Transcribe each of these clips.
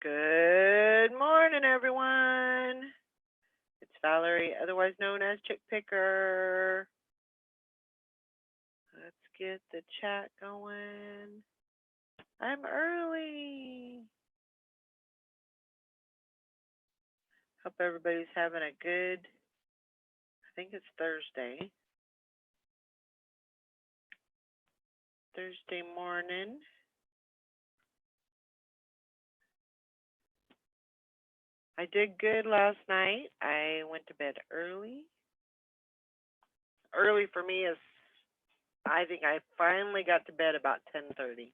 Good morning, everyone. It's Valerie, otherwise known as Chick Picker. Let's get the chat going. I'm early. Hope everybody's having a good, I think it's Thursday morning. I did good last night. I went to bed early. Early for me is, I think I finally got to bed about 10:30.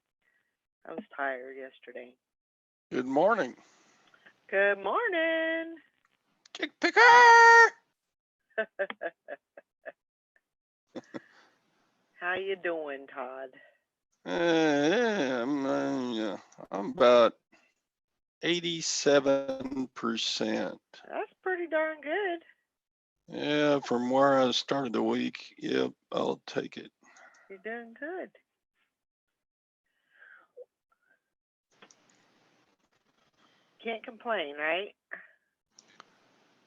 I was tired yesterday. Good morning. Good morning. Chick Picker! How you doing, Todd? I'm about 87%. That's pretty darn good. Yeah, from where I started the week, yep, I'll take it. You're doing good. Can't complain, right?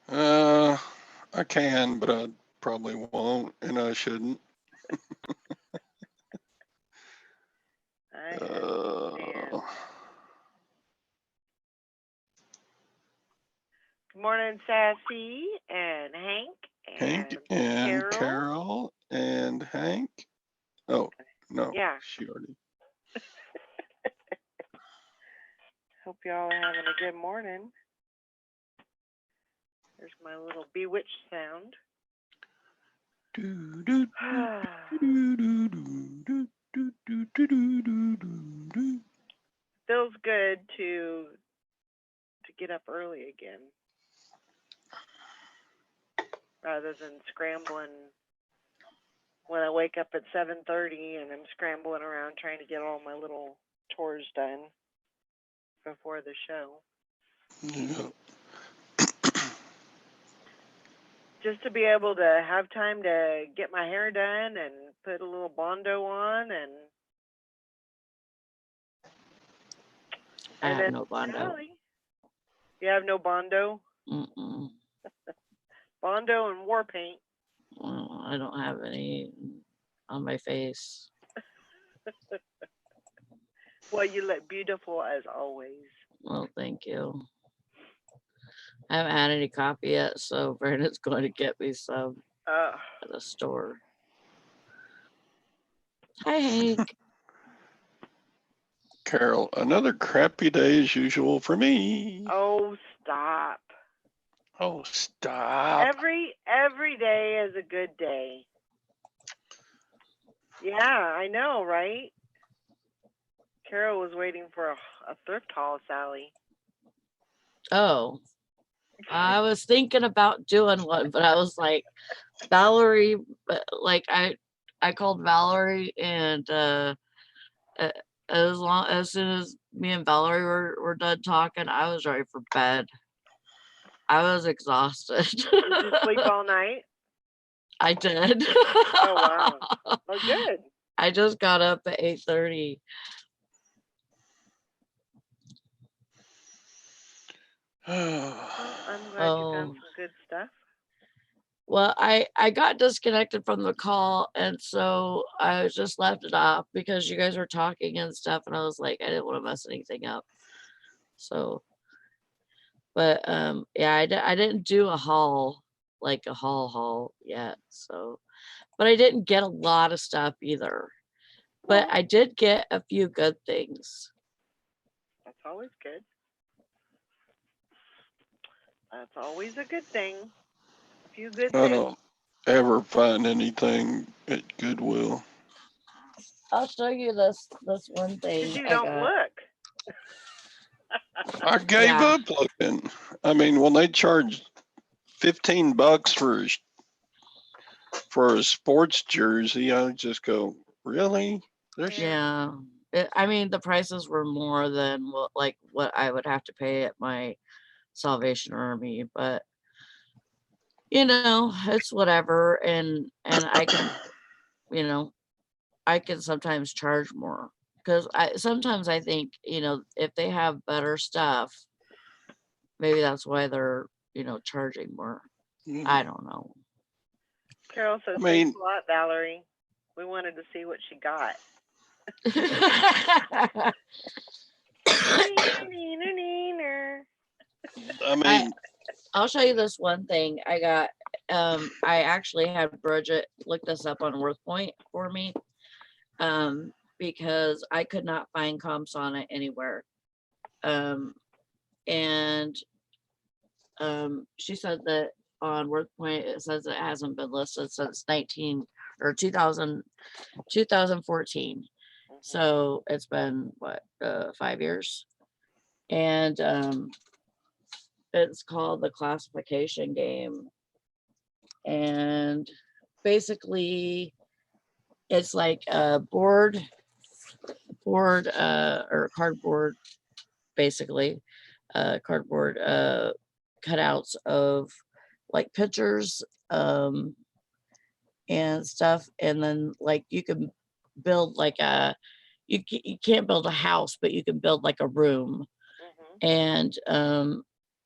I can, but I probably won't, and I shouldn't. I understand. Good morning, Sassy and Hank and Carol and Hank. Oh, no. Yeah. She already. Hope y'all are having a good morning. There's my little bewitched sound. Feels good to get up early again, rather than scrambling when I wake up at 7:30 and I'm scrambling around trying to get all my little chores done before the show. Yeah. Just to be able to have time to get my hair done and put a little Bondo on and I have no Bondo. Sally. You have no Bondo? Mm-mm. Bondo and war paint. Well, I don't have any on my face. Well, you look beautiful as always. Well, thank you. I haven't had any coffee yet, so Brandon's going to get me some at the store. Hi, Hank. Carol, another crappy day as usual for me. Oh, stop. Oh, stop. Every day is a good day. Yeah, I know, right? Carol was waiting for a thrift haul, Sally. Oh, I was thinking about doing one, but I was like, Valerie, like I called Valerie, and as soon as me and Valerie were done talking, I was ready for bed. I was exhausted. Did you sleep all night? I did. Oh, wow. Oh, good. I just got up at 8:30. Well, I'm glad you found some good stuff. Well, I got disconnected from the call, and so I just left it off because you guys were talking and stuff, and I was like, I didn't want to mess anything up. So, but yeah, I didn't do a haul, like a haul yet. So, but I didn't get a lot of stuff either. But I did get a few good things. That's always good. That's always a good thing. A few good things. I don't ever find anything at Goodwill. I'll show you this one thing. Because you don't look. I gave up looking. I mean, when they charge $15 for a sports jersey, I just go, really? Yeah. I mean, the prices were more than what I would have to pay at my Salvation Army, but it's whatever, and I can, I can sometimes charge more because sometimes I think, if they have better stuff, maybe that's why they're, charging more. I don't know. Carol says, I mean- thanks a lot, Valerie. We wanted to see what she got. I mean, I'll show you this one thing I got. I actually had Bridget look this up on WorthPoint for me, because I could not find comps on it anywhere. And she said that on WorthPoint it says it hasn't been listed since 2014. So it's been what, 5 years, and it's called the classification game, and basically it's like a board or cardboard, basically cardboard cutouts of like pictures and stuff, and then like you can build like you can't build a house, but you can build like a room, and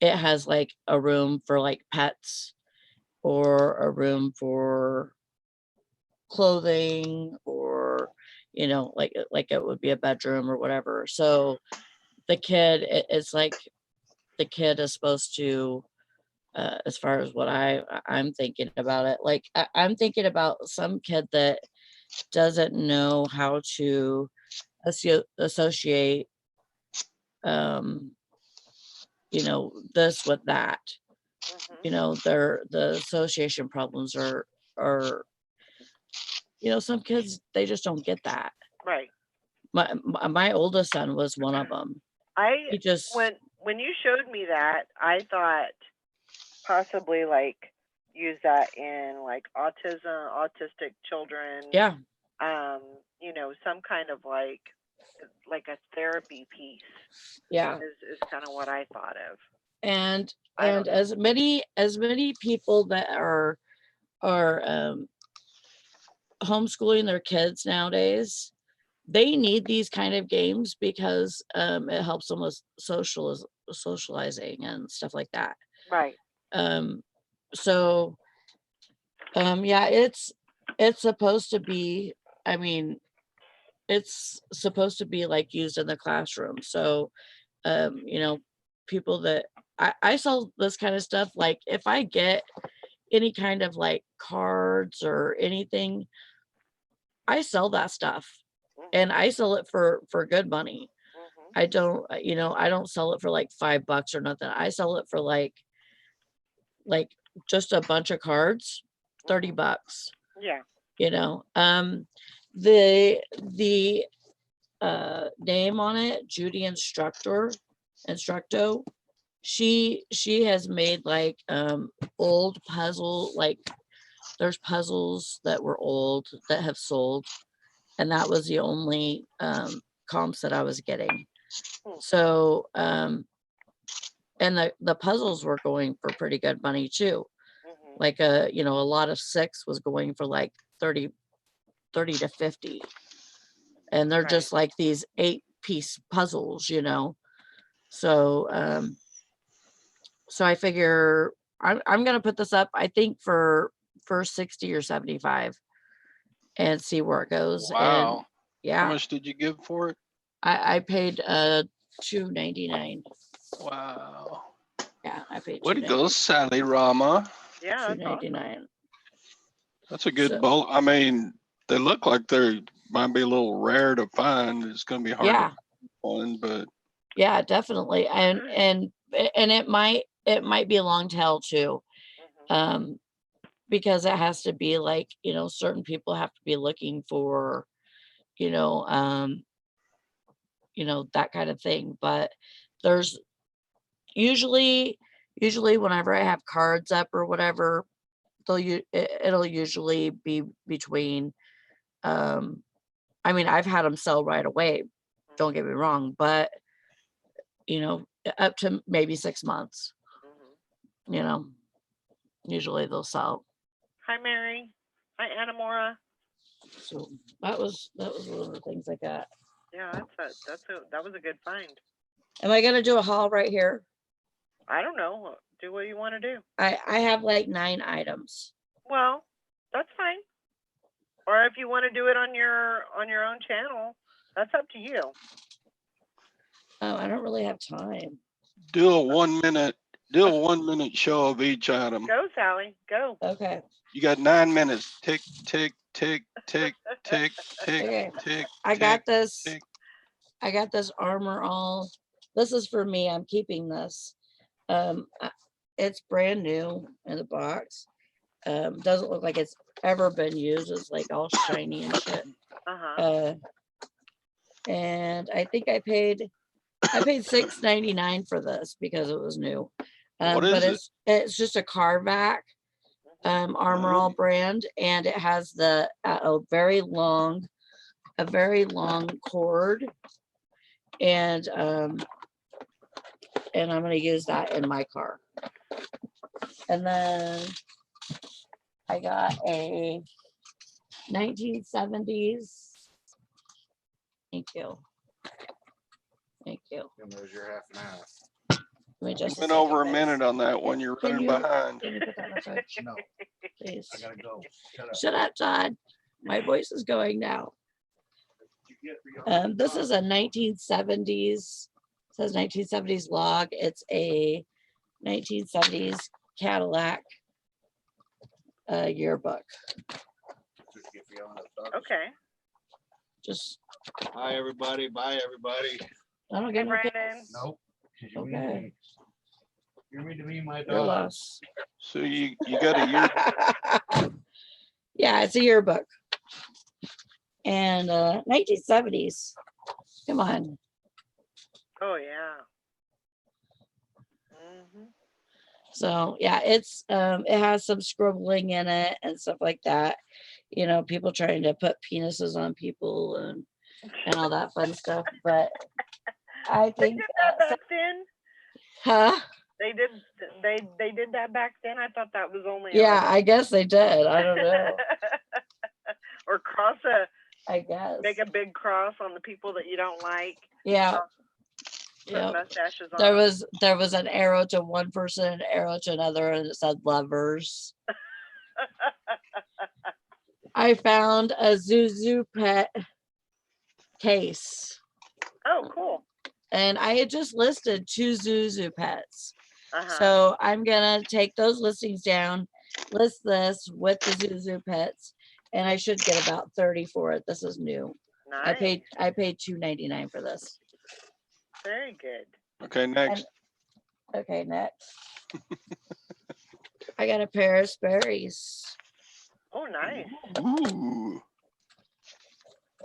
it has like a room for like pets, or a room for clothing, or like it would be a bedroom or whatever. So the kid, it's like the kid is supposed to, as far as what I'm thinking about it, like I'm thinking about some kid that doesn't know how to associate this with that. The association problems are some kids, they just don't get that. Right. My oldest son was one of them. He just, when you showed me that, I thought possibly like use that in like autistic children. yeah, some kind of like a therapy piece. Yeah. Is kind of what I thought of. And as many people that are homeschooling their kids nowadays, they need these kind of games because it helps them with socializing and stuff like that. Right. So yeah, it's supposed to be, I mean, it's supposed to be like used in the classroom. So people that I sell this kind of stuff, like if I get any kind of like cards or anything, I sell that stuff, and I sell it for good money. I don't, I don't sell it for like $5 or nothing. I sell it for like just a bunch of cards, $30. Yeah. The name on it, Judy Instructo, she has made like old puzzle, like there's puzzles that were old that have sold, and that was the only comps that I was getting. So and the puzzles were going for pretty good money too. Like a lot of 6 was going for like 30 to 50, and they're just like these 8-piece puzzles. So so I figure I'm gonna put this up, I think for 60 or 75 and see where it goes. wow. And yeah, How much did you give for it? I paid $2.99. Wow. Yeah, I paid Way to go, Sally Rama. Yeah, that's awesome. $2.99. That's a good So- bowl. I mean, they look like they might be a little rare to find. It's going to be hard Yeah, to find one, but yeah, definitely. And it might be a long tail too. Because it has to be like, certain people have to be looking for, that kind of thing. But there's usually whenever I have cards up or whatever, it'll usually be between, I mean, I've had them sell right away, don't get me wrong, but up to maybe 6 months, usually they'll sell. Hi, Mary. Hi, Anamora. So that was one of the things I got. Yeah, that was a good find. Am I gonna do a haul right here? I don't know. Do what you want to do. I have like 9 items. Well, that's fine. Or if you want to do it on your own channel, that's up to you. Oh, I don't really have time. Do a 1 minute. Do a 1 minute show of each item. Go, Sally. Go. Okay. You got 9 minutes. Tick, tick, tick, tick, tick, tick, Okay. tick. I got this. tick. I got this Armor All. This is for me. I'm keeping this. It's brand new in the box. Doesn't look like it's ever been used. It's like all shiny and shit. Uh-huh. And I think I paid $6.99 for this because it was new. What But is it's just a Carvac Armor All brand, and it has a very long cord, and I'm going to use that in my car. And then I got a 1970s. Thank you. Thank you. And there's your half and half. Let me just Went over a minute on that one. You're Can running you- behind. Can you put that in the fridge, No, please? I gotta go. Shut up. Shut up, Todd. My voice is going now. You get for your This is a 1970s. Says 1970s log. It's a 1970s Cadillac yearbook. Just get for your own Okay. Just Hi, everybody. Bye, everybody. I don't Hey, get no Brandon. Nope. 'Cause you're mean Okay. to me. You're mean to me, my your dog. loss. So you got a year. Yeah, it's a yearbook. And 1970s. Come on. Oh yeah. Mhm. So yeah, it has some scribbling in it and stuff like that. You know, people trying to put penises on people and all that fun stuff. But I They think did that back then. huh? They did that back then. I thought that was only Yeah, I guess they did. I don't know. Or I guess. make a big cross on the people that you don't like. Yeah. Put Yeah. mustaches on. There was an arrow to one person, an arrow to another, and it said lovers. I found a Zuzu pet case, Oh, cool. and I had just listed 2 Zuzu pets. Uh-huh. So I'm gonna take those listings down, list this with the Zuzu pets, and I should get about 30 for it. This is new. Nice. I paid $2.99 for this. Very good. Okay, next. Okay, next. I got a pair of Sperry's Oh, nice. Ooh.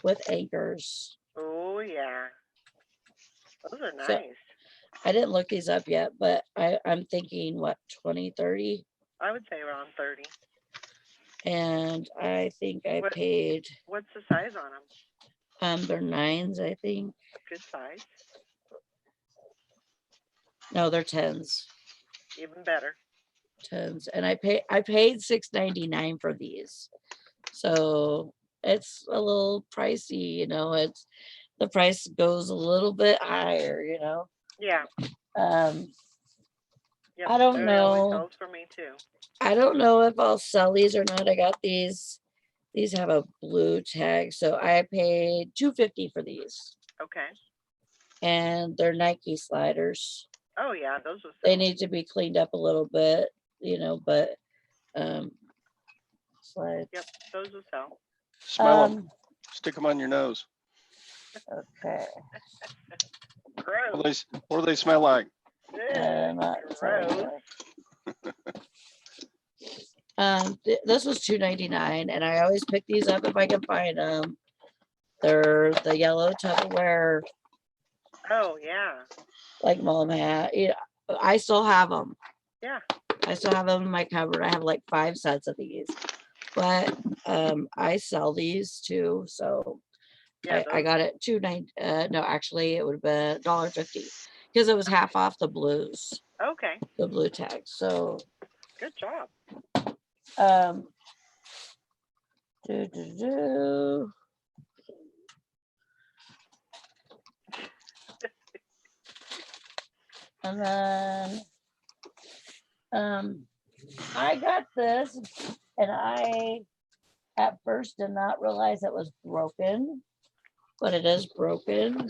with anchors. Oh, yeah. Those are So- nice. I didn't look these up yet, but I'm thinking what, 20, 30? I would say around 30. And I think I What- paid What's the size on them? they're 9s, I think. Good size. No, they're 10s. Even better. 10s. And I paid $6.99 for these. So it's a little pricey, you know, the price goes a little bit higher, you know. Yeah. Yep. I don't It know. always sells for me too. I don't know if I'll sell these or not. I got these. These have a blue tag, so I paid $2.50 for these. Okay. And they're Nike sliders. Oh yeah, those will They sell. need to be cleaned up a little bit, you know, but slide. Yep, those will sell. Smell them. Stick them on your nose. Okay. Gross. What do they smell like? Not Gross. this was $2.99, and I always pick these up if I can find them. They're the yellow Tupperware, Oh yeah. like mom hat. You know, I still have them. Yeah. I still have them in my cupboard. I have like 5 sets of these, but I sell these too. So Yeah. I got it $2.99. No, actually, it would have been $1.50 because it was half off the blues, Okay. the blue tag. So Good job. do, do, do. And then I got this and I at first did not realize it was broken, but it is broken.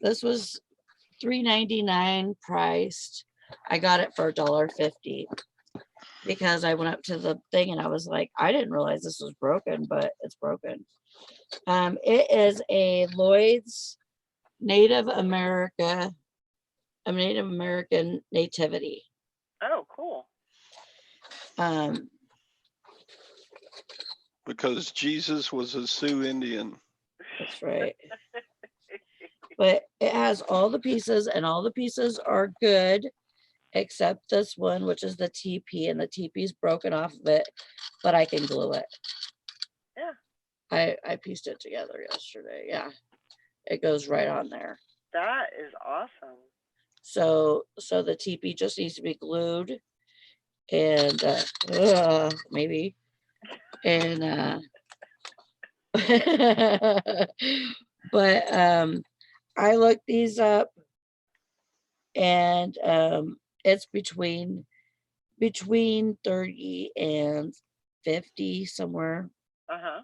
This was $3.99 priced. I got it for $1.50 because I went up to the thing and I was like, I didn't realize this was broken, but it's broken. It is a Lloyd's Native American nativity. Oh, cool. Because Jesus was a Sioux Indian. That's right. But it has all the pieces and all the pieces are good except this one, which is the TP, and the TP is broken off of it, but I can glue it. Yeah. I pieced it together yesterday. Yeah. It goes right on there. That is awesome. So the TP just needs to be glued and maybe. And but I looked these up and it's between 30 and 50 somewhere. Uh-huh.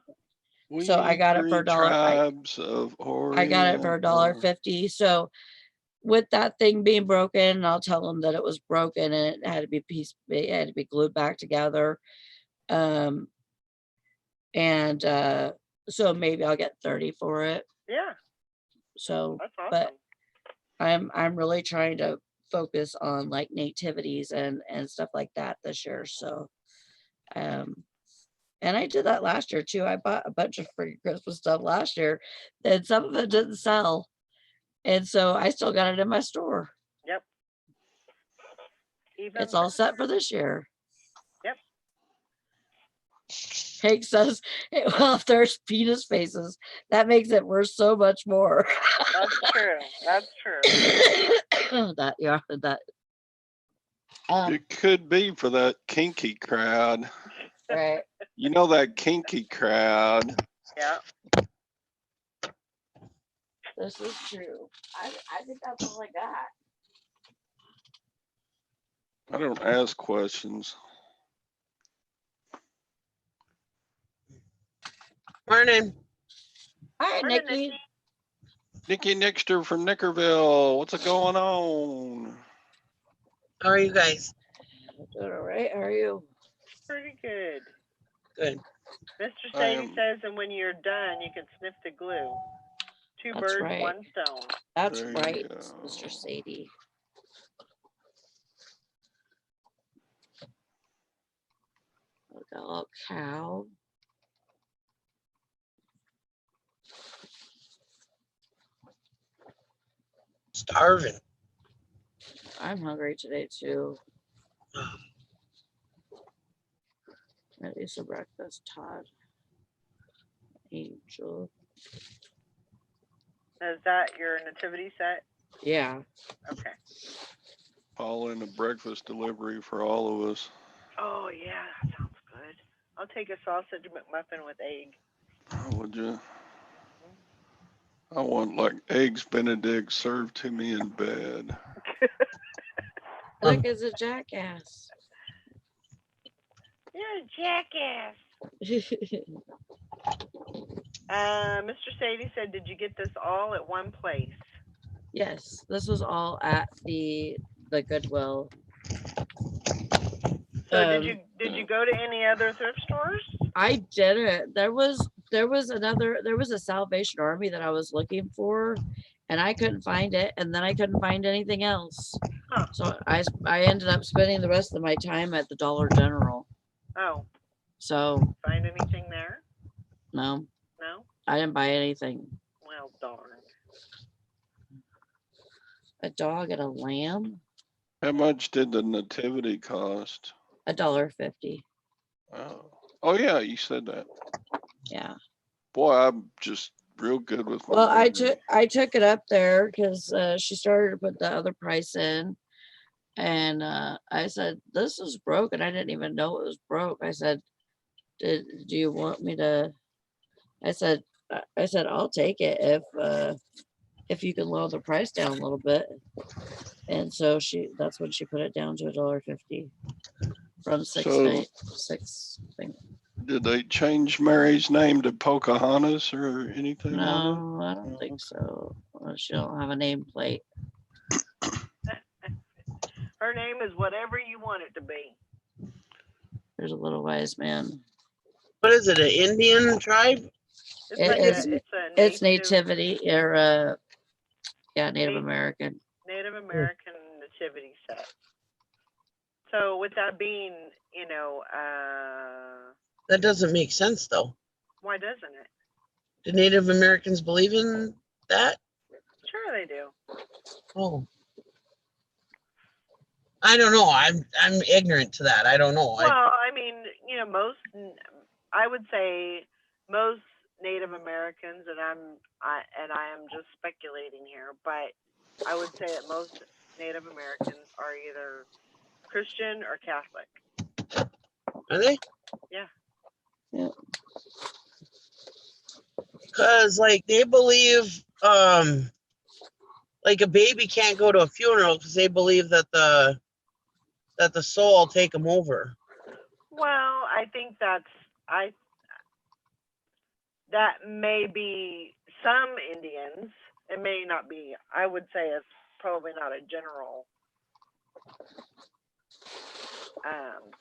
So I got it for $1. Tribes of I got it for $1.50. So with that thing being broken, I'll tell them that it was broken and it had to be glued back together. So maybe I'll get 30 for it. Yeah. So That's awesome. but I'm really trying to focus on like nativities and stuff like that this year. So and I did that last year too. I bought a bunch of free Christmas stuff last year and some of it didn't sell. And so I still got it in my store. Yep. It's all set for this year. Yep. Hank says, hey, well, if there's penis faces, that makes it worth so much more. That's true. That's true. that. It could be for that kinky crowd. Right. You know that kinky crowd. Yeah. This is true. I think that's all I got. I don't ask questions. Morning. Hi, Morning, Nikki. Nikki Nixter from Nickerville. What's going on? How are you guys? Doing all right. How are you? Pretty good. Good. Mr. Sadie says, and when you're done, you can sniff the glue. Two That's birds, right. one stone. That's There you right, go. Mr. Sadie. Look at a little cow. Starving. I'm hungry today too. At least a breakfast, Todd. Angel. Is that your nativity set? Yeah. Okay. All in a breakfast delivery for all of us. Oh, yeah, that sounds good. I'll take a sausage McMuffin with egg. Would you? I want like eggs Benedict served to me in bed. Look, it's a jackass. You're a jackass. Mr. Sadie said, did you get this all at one place? Yes, this was all at the Goodwill. So did you go to any other thrift stores? I didn't. There was a Salvation Army that I was looking for and I couldn't find it, and then I couldn't find anything else. Huh. So I ended up spending the rest of my time at the Dollar General. Oh. So Find anything there? no. No? I didn't buy anything. Well, darn. A dog and a lamb? How much did the nativity cost? $1.50. Oh yeah, you said that. Yeah. Boy, I'm just real good with my Well, I took it up there because she started to put the other price in, and I said, "This is broken." I didn't even know it was broke. I said, "Do you want me to?" I said, "I'll take it if you can lower the price down a little bit. And so that's when she put it down to $1.50 from So- 6 thing. Did they change Mary's name to Pocahontas or anything on it? No, I don't think so. Well, she don't have a nameplate. Her name is whatever you want it to be. There's a little wise man. What is it, an Indian tribe? It's It like is- it's a It's nativity or Native Native- American. Native American nativity set. So with that being, That doesn't make sense, though. why doesn't it? Do Native Americans believe in that? Sure they do. Oh. I don't know. I'm ignorant to that. I don't know. Well, I mean, I would say most Native Americans, and I am just speculating here, but I would say that most Native Americans are either Christian or Catholic. Are they? Yeah. Yeah. Because like they believe like a baby can't go to a funeral because they believe that the soul will take them over. Well, I think that may be some Indians. It may not be. I would say it's probably not a general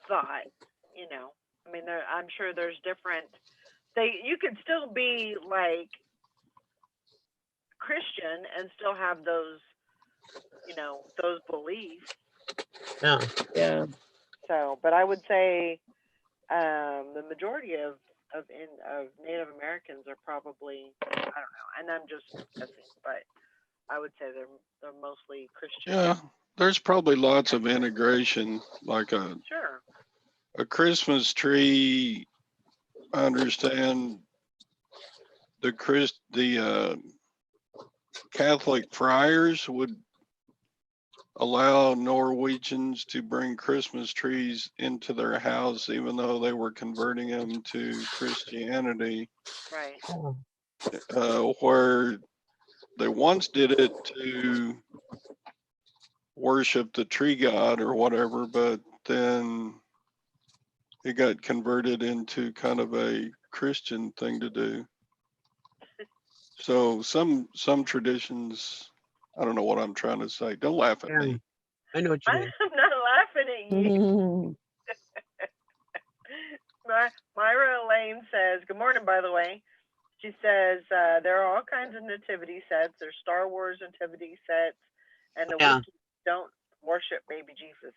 thought. I mean, I'm sure there's different. You could still be like Christian and still have those, those beliefs. Yeah. Yeah. So, but I would say the majority of Native Americans are probably, I don't know, and I'm just guessing, but I would say they're mostly Christian. Yeah, there's probably lots of integration, like Sure. a Christmas tree. I understand the Catholic friars would allow Norwegians to bring Christmas trees into their house, even though they were converting them to Christianity, Right. where they once did it to worship the tree god or whatever, but then it got converted into kind of a Christian thing to do. So some traditions, I don't know what I'm trying to say. Don't laugh at me. I know what you I'm mean. not laughing at you. Myra Elaine says, good morning, by the way. She says, there are all kinds of nativity sets. There's Star Wars nativity sets, and the Yeah. wiki don't worship baby Jesus.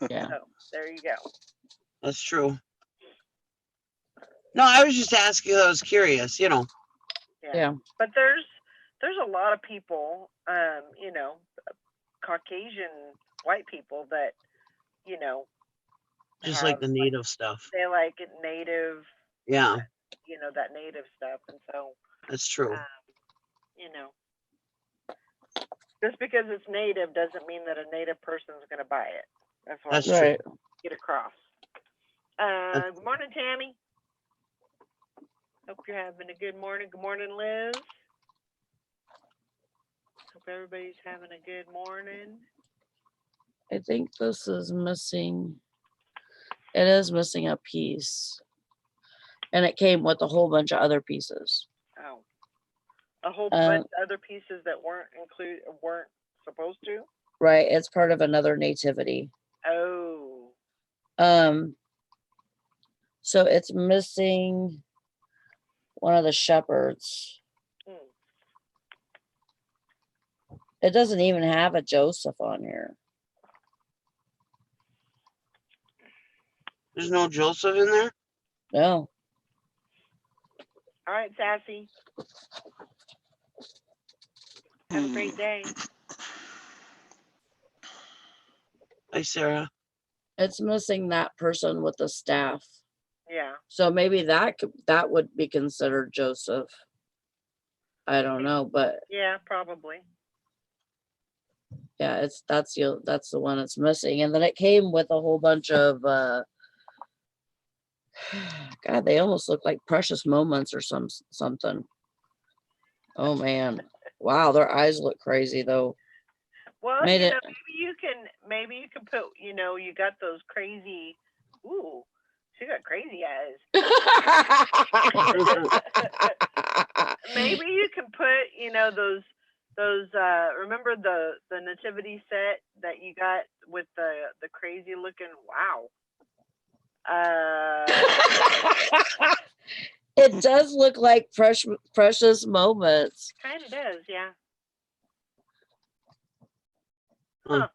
Yeah. So there you go. That's true. No, I was just asking. I was curious. Yeah. But there's a lot of people, Caucasian white people that, Just have, like the native stuff. they like it native, Yeah, that native stuff, and so. that's true. Just because it's native doesn't mean that a native person is going to buy it. That's what That's I'm true. Right. trying to get across. Good morning, Tammy. Hope you're having a good morning. Good morning, Liz. Hope everybody's having a good morning. I think this is missing. It is missing a piece. And it came with a whole bunch of other pieces. Oh, a whole bunch of other pieces that weren't supposed to. Right. It's part of another nativity. Oh. So it's missing one of the shepherds. Hmm. It doesn't even have a Joseph on here. There's no Joseph in there? No. All right, Sassy. Have a great day. Hi, Sarah. It's missing that person with the staff. Yeah. So maybe that would be considered Joseph. I don't know, but Yeah, probably. yeah, that's the one it's missing. And then it came with a whole bunch of God, they almost look like precious moments or something. Oh man. Wow, their eyes look crazy though. Well, Made you it. know, maybe you can put, you know, you got those crazy. Ooh, she got crazy eyes. Maybe you can put, you know, those remember the nativity set that you got with the crazy looking, wow. It does look like precious moments. Kind of does, yeah. Hmm. Huh.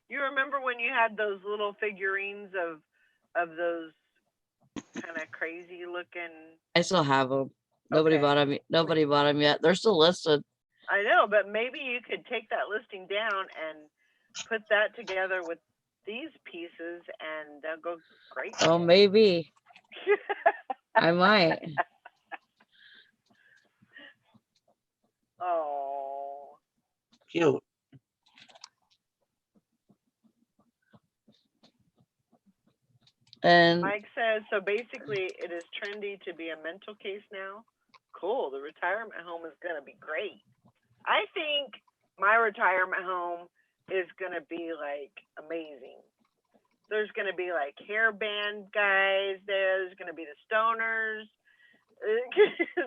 You remember when you had those little figurines of those kind of crazy looking? I still have them. Nobody Okay. bought them. Nobody bought them yet. They're still listed. I know, but maybe you could take that listing down and put that together with these pieces, and they'll go great. Oh, maybe I might. Oh. Cute. And Mike says, so basically it is trendy to be a mental case now. Cool. The retirement home is going to be great. I think my retirement home is going to be like amazing. There's going to be like hairband guys there. There's going to be the stoners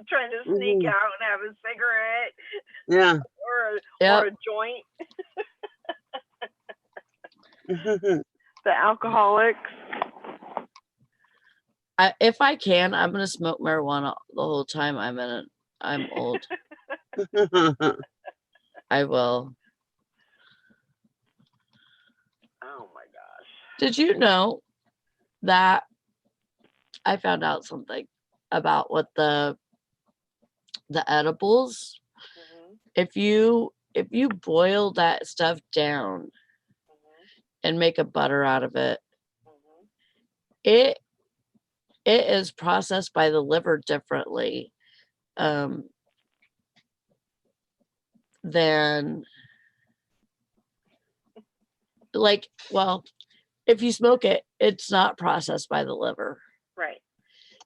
trying to sneak Mhm. out and have a cigarette Yeah. or a joint. The alcoholics. if I can, I'm gonna smoke marijuana the whole time I'm old. I will. Oh my gosh. Did you know that I found out something about what the edibles? Mhm. If you boil that stuff down Mhm. and make a butter out of it, Mhm. it is processed by the liver differently than like, well, if you smoke it, it's not processed by the liver. Right.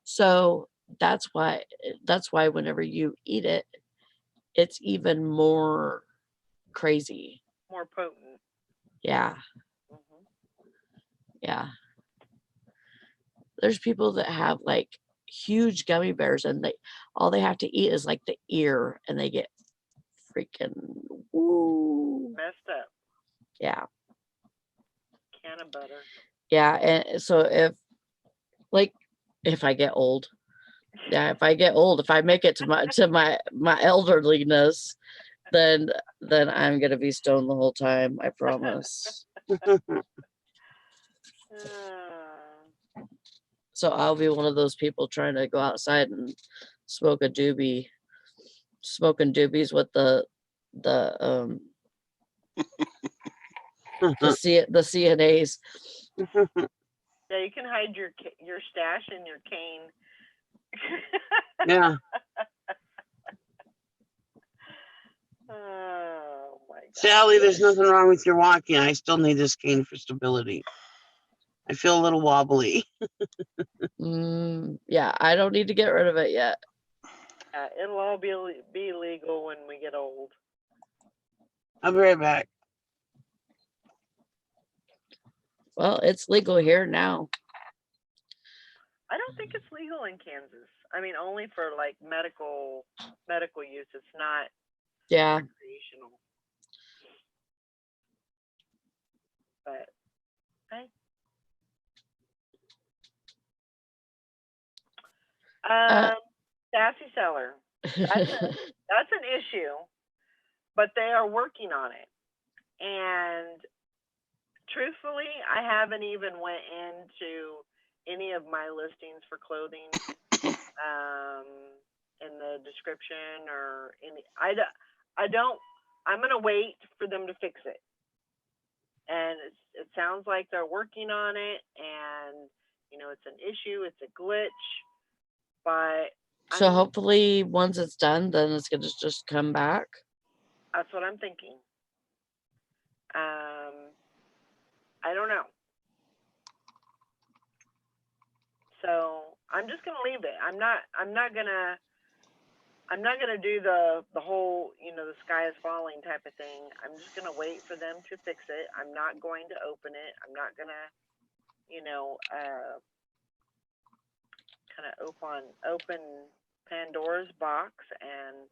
So that's why whenever you eat it, it's even more crazy. More potent. Yeah. Mhm. Yeah. There's people that have like huge gummy bears and all they have to eat is like the ear and they get freaking woo. Messed up. Yeah. Can of butter. Yeah. And so if I get old, if I make it to my elderliness, then I'm gonna be stoned the whole time. I promise. So I'll be one of those people trying to go outside and smoke a doobie, smoking doobies with the the CNAs. Yeah, you can hide your stash in your cane. Yeah. Oh my god. Sally, there's nothing wrong with your walking. I still need this cane for stability. I feel a little wobbly. Yeah, I don't need to get rid of it yet. It'll all be legal when we get old. I'll be right back. Well, it's legal here now. I don't think it's legal in Kansas. I mean, only for like medical use. It's not Yeah. recreational. But hey. Sassy seller. That's an issue, but they are working on it. And truthfully, I haven't even went into any of my listings for clothing in the description or any. I don't. I'm gonna wait for them to fix it. And it sounds like they're working on it, and you know it's an issue, it's a glitch, but so hopefully once it's done, then it's gonna just come back. That's what I'm thinking. I don't know. So I'm just gonna leave it. I'm not gonna I'm not gonna do the whole, the sky is falling type of thing. I'm just gonna wait for them to fix it. I'm not going to open it. I'm not gonna, kind of open Pandora's box, and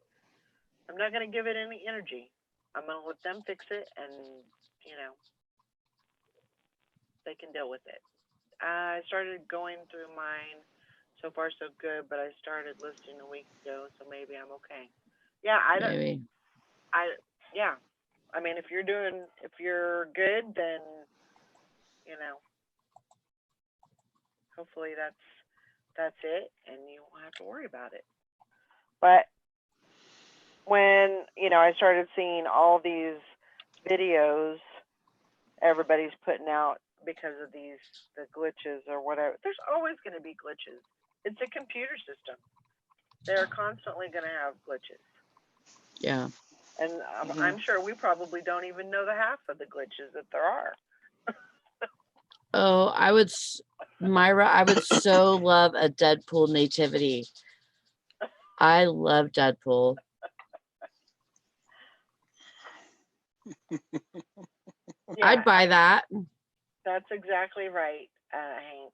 I'm not gonna give it any energy. I'm gonna let them fix it, and they can deal with it. I started going through mine. So far, so good. But I started listing a week ago, so maybe I'm okay. Yeah, Maybe. yeah. I mean, if you're good, then hopefully that's it, and you won't have to worry about it. But when I started seeing all these videos everybody's putting out because of the glitches or whatever, there's always going to be glitches. It's a computer system. They're constantly going to have glitches. Yeah. And I'm sure we probably don't even know the half of the glitches that there are. Oh, Myra, I would so love a Deadpool nativity. I love Deadpool. Yeah, I'd buy that. that's exactly right, Hank.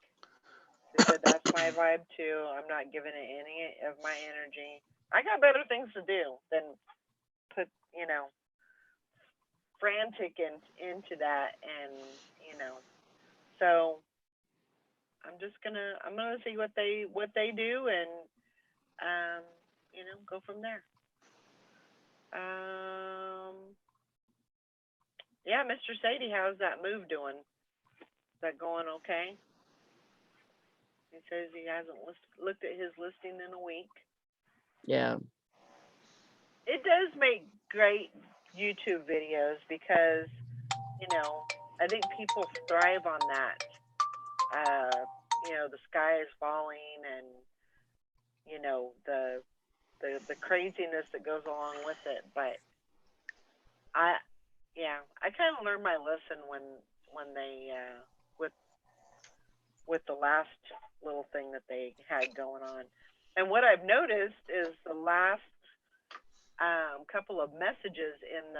Because that's my vibe too. I'm not giving it any of my energy. I got better things to do than put, frantic into that, and so I'm gonna see what they do, and go from there. Yeah, Mr. Sadie, how's that move doing? Is that going okay? He says he hasn't looked at his listing in a week. Yeah. It does make great YouTube videos because, I think people thrive on that. The sky is falling, and, the craziness that goes along with it. But I kind of learned my lesson when they with the last little thing that they had going on. And what I've noticed is the last couple of messages in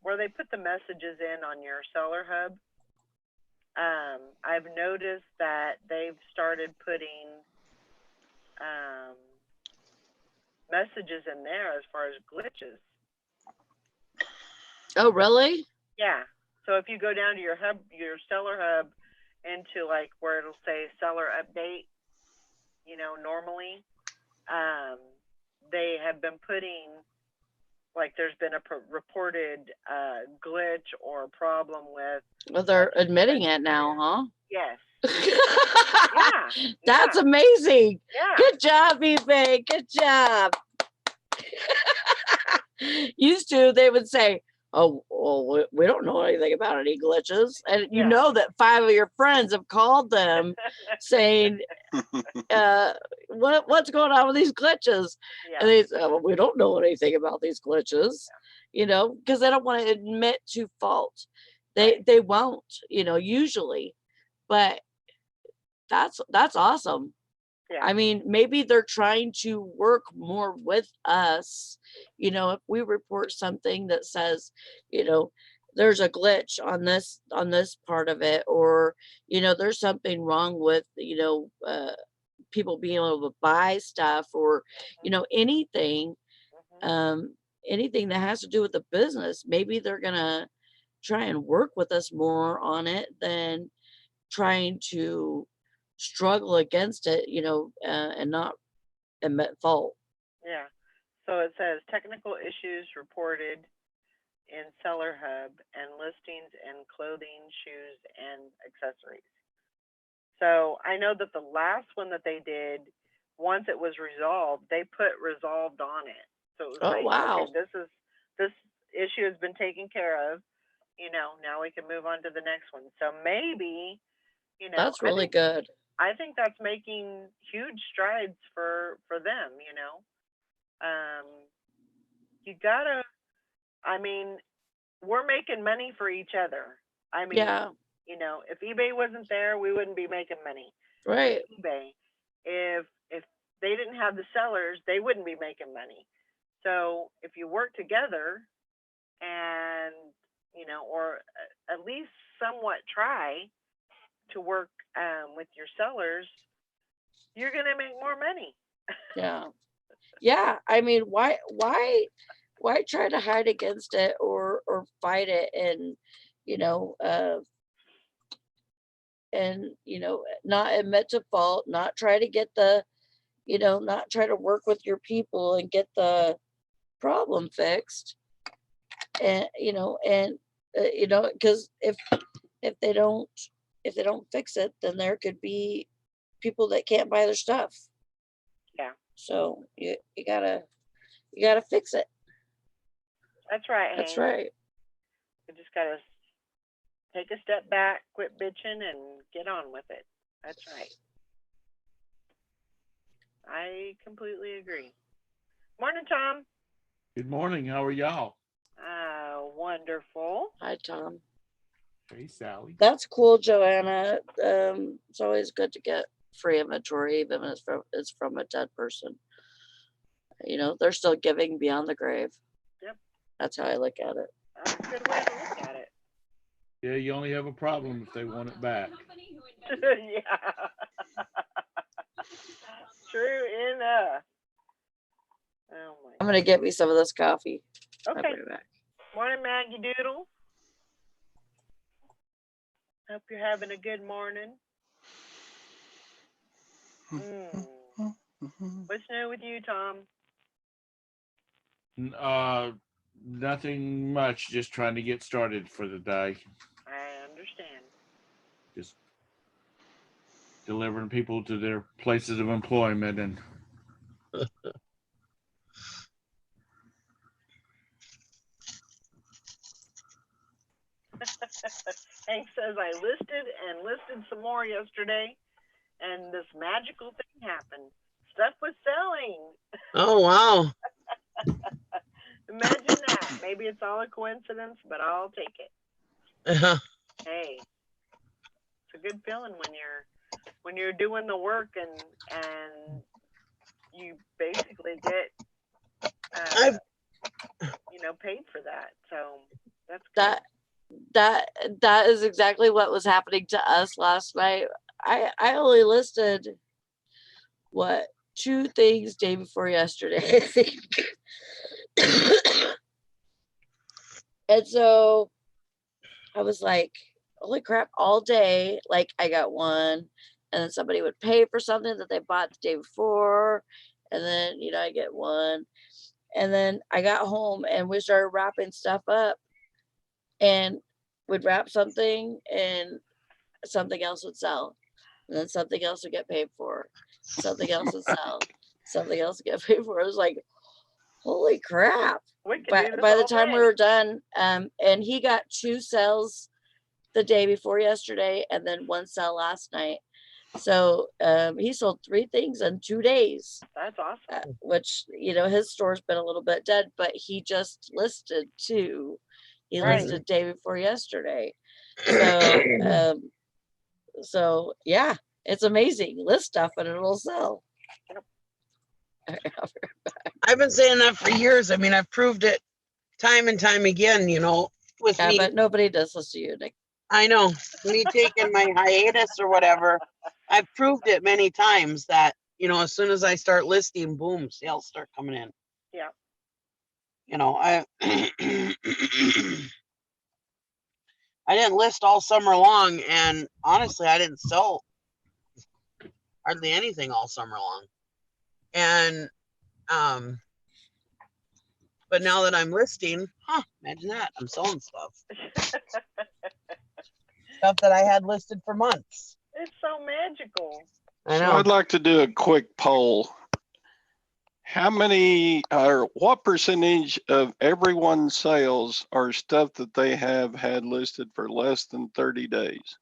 where they put the messages in on your seller hub. I've noticed that they've started putting messages in there as far as glitches. Oh, really? Yeah. So if you go down to your seller hub, into like where it'll say seller update, normally, they have been putting, like, there's been a reported glitch or problem with. Well, they're admitting it now, huh? Yes. Yeah. That's amazing. Yeah. Good job, eBay. Good job. Used to, they would say, oh, well, we don't know anything about any glitches. And you know that 5 of your friends have called them saying, what's going on with these glitches? Yeah. And they say, well, we don't know anything about these glitches, because they don't want to admit to fault. They won't, usually. But that's awesome. Yeah. I mean, maybe they're trying to work more with us. If we report something that says, there's a glitch on this part of it, or, there's something wrong with, people being able to buy stuff, or, anything, anything that has to do with the business, maybe they're going to try and work with us more on it than trying to struggle against it, and not admit fault. Yeah. So it says technical issues reported in Seller Hub and listings in clothing, shoes, and accessories. So I know that the last one that they did, once it was resolved, they put resolved on it. So it was wow. Okay, this issue has been taken care of. Now we can move on to the next one. So maybe, that's really good. I think that's making huge strides for them. You gotta. I mean, we're making money for each other. I mean, if eBay wasn't there, we wouldn't be making money. Right. eBay. If they didn't have the sellers, they wouldn't be making money. So if you work together and, you know, or at least somewhat try to work with your sellers, you're going to make more money. Yeah. Yeah. I mean, why try to hide against it or fight it and, you know, not admit to fault, not try to get the, you know, not try to work with your people and get the problem fixed. And, because if they don't fix it, then there could be people that can't buy their stuff. Yeah. So you gotta fix it. That's right, That's Hank. right. You just got to take a step back, quit bitching, and get on with it. That's right. I completely agree. Morning, Tom. Good morning. How are y'all? Wonderful. Hi, Tom. Hey, Sally. That's cool, Joanna. It's always good to get free inventory, even if it's from a dead person. You know, they're still giving beyond the grave. Yep. That's how I look at it. That's a good way to look at it. Yeah, you only have a problem if they want it back. Yeah. True enough. Oh my. I'm gonna get me some of this coffee. I'll Okay. be right back. Morning, Maggie Doodle. Hope you're having a good morning. What's new with you, Tom? Nothing much. Just trying to get started for the day. I understand. Just delivering people to their places of employment and Hank says I listed some more yesterday, and this magical thing happened. Stuff was selling. Oh, wow. Imagine that. Maybe it's all a coincidence, but I'll take it. Yeah. Hey, it's a good feeling when you're doing the work and you basically get paid for that. So that's good. That is exactly what was happening to us last night. I only listed 2 things day before yesterday, I think. And so I was like, holy crap, all day, like I got one, and then somebody would pay for something that they bought the day before, and then, I get one. And then I got home and we started wrapping stuff up, and would wrap something and something else would sell. And then something else would get paid for. Something else would sell. Something else would get paid for. It was like, holy crap. We can By do this the all time we day. were done, and he got 2 sales the day before yesterday and then 1 sale last night. So he sold 3 things in 2 days. That's awesome. Which, his store's been a little bit dead, but he just listed 2. He Right. listed day before yesterday. So so yeah, it's amazing. List stuff and it'll sell. I've been saying that for years. I mean, I've proved it time and time again, with Yeah, me. but nobody does listen to you, Nick. I know, me taking my hiatus or whatever, I've proved it many times that, as soon as I start listing, boom, sales start coming in. Yeah. I didn't list all summer long, and honestly, I didn't sell hardly anything all summer long. And, but now that I'm listing, imagine that, I'm selling stuff. Stuff that I had listed for months. It's so magical. I So know. I'd like to do a quick poll. How many or what percentage of everyone's sales are stuff that they have had listed for less than 30 days?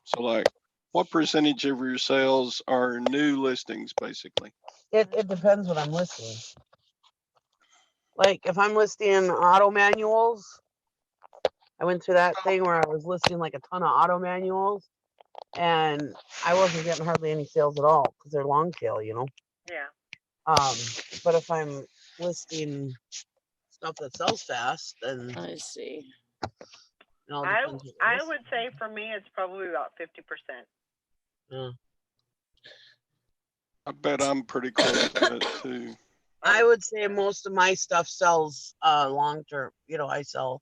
So like, what percentage of your sales are new listings, basically? It depends what I'm listing. Like if I'm listing auto manuals, I went through that thing where I was listing like a ton of auto manuals, and I wasn't getting hardly any sales at all because they're long tail, Yeah. But if I'm listing stuff that sells fast, then I see. it all depends what I list. would say for me, it's probably about 50%. Yeah. I bet I'm pretty close to it too. I would say most of my stuff sells long term. You know, I sell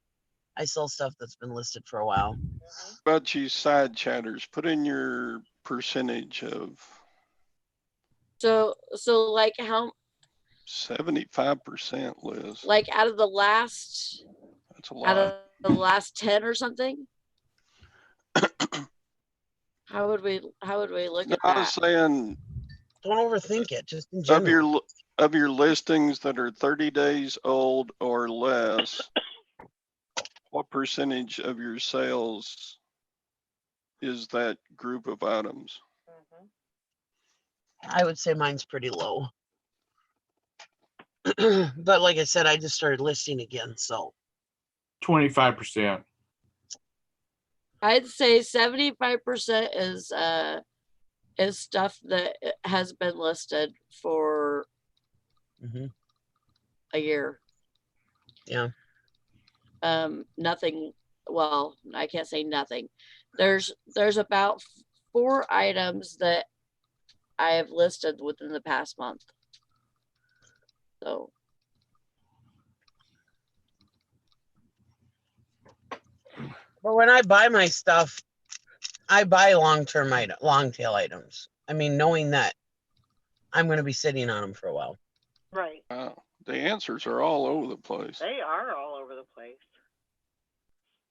stuff that's been listed for a while. But you side chatters, put in your percentage of So like how 75%, Liz. like out of the last That's a out lot. of the last 10 or something? How would we look No, at I was that? saying Don't overthink it. Just in of general. your listings that are 30 days old or less, what percentage of your sales is that group of items? Mhm. I would say mine's pretty low. But like I said, I just started listing again, so 25%. I'd say 75% is stuff that has been listed for mhm, a year. yeah. Nothing, well, I can't say nothing. There's about 4 items that I have listed within the past month. So But when I buy my stuff, I buy long tail items. I mean, knowing that I'm going to be sitting on them for a while. Right. Wow. The answers are all over the place. They are all over the place.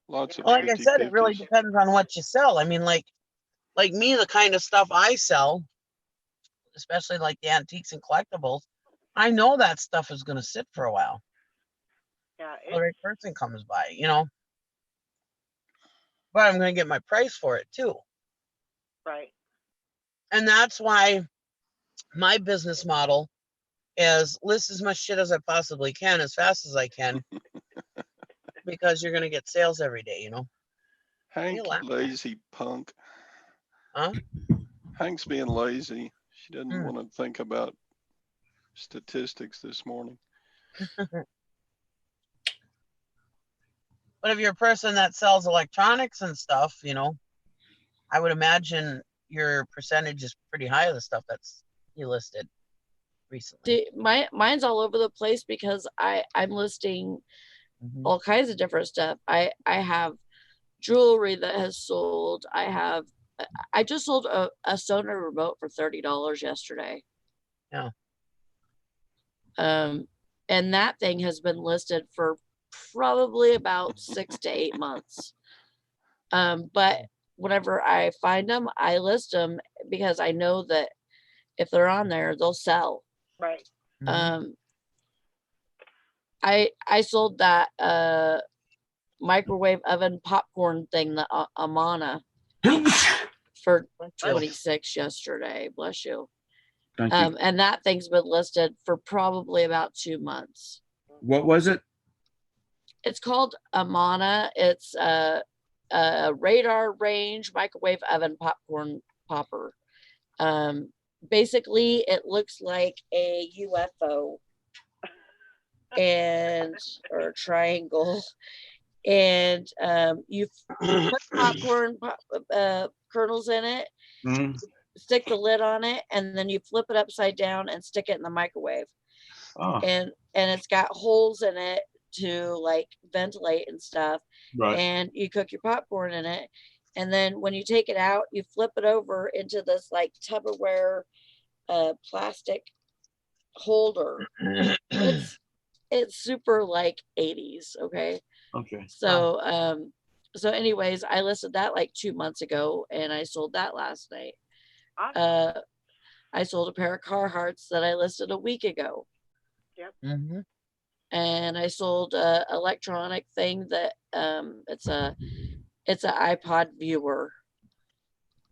Lots of Well, like I said, it really 50-50s. depends on what you sell. I mean, like me, the kind of stuff I sell, especially like the antiques and collectibles, I know that stuff is going to sit for a while. Yeah. The right person comes by, you know. But I'm going to get my price for it too. Right. And that's why my business model is list as much shit as I possibly can, as fast as I can, because you're going to get sales every day, you know. Hank, You laugh. lazy punk. Huh? Hank's being lazy. She doesn't Hmm. want to think about statistics this morning. But if you're a person that sells electronics and stuff, you know, I would imagine your percentage is pretty high of the stuff that's you listed recently. mine's all over the place because I'm listing Mhm. all kinds of different stuff. I have jewelry that has sold. I just sold a Sonar remote for $30 yesterday. Yeah. And that thing has been listed for probably about 6 to 8 months. But whenever I find them, I list them because I know that if they're on there, they'll sell. Right. Mhm. I sold that microwave oven popcorn thing, the Amana, for Bless you. 26 yesterday. Bless you. Thank you. And that thing's been listed for probably about 2 months. What was it? It's called Amana. It's a radar range microwave oven popcorn popper. Basically, it looks like a UFO or a triangle, and you put popcorn kernels in it, Mhm. stick the lid on it, and then you flip it upside down and stick it in the microwave. Oh, And it's got holes in it to like ventilate and stuff. right. And you cook your popcorn in it. And then when you take it out, you flip it over into this like Tupperware plastic holder. It's super like 80s. Okay. Okay. So so anyways, I listed that like 2 months ago and I sold that last night. Awesome. I sold a pair of Carhartts that I listed a week ago. Mhm. And I sold a electronic thing that it's an iPod viewer,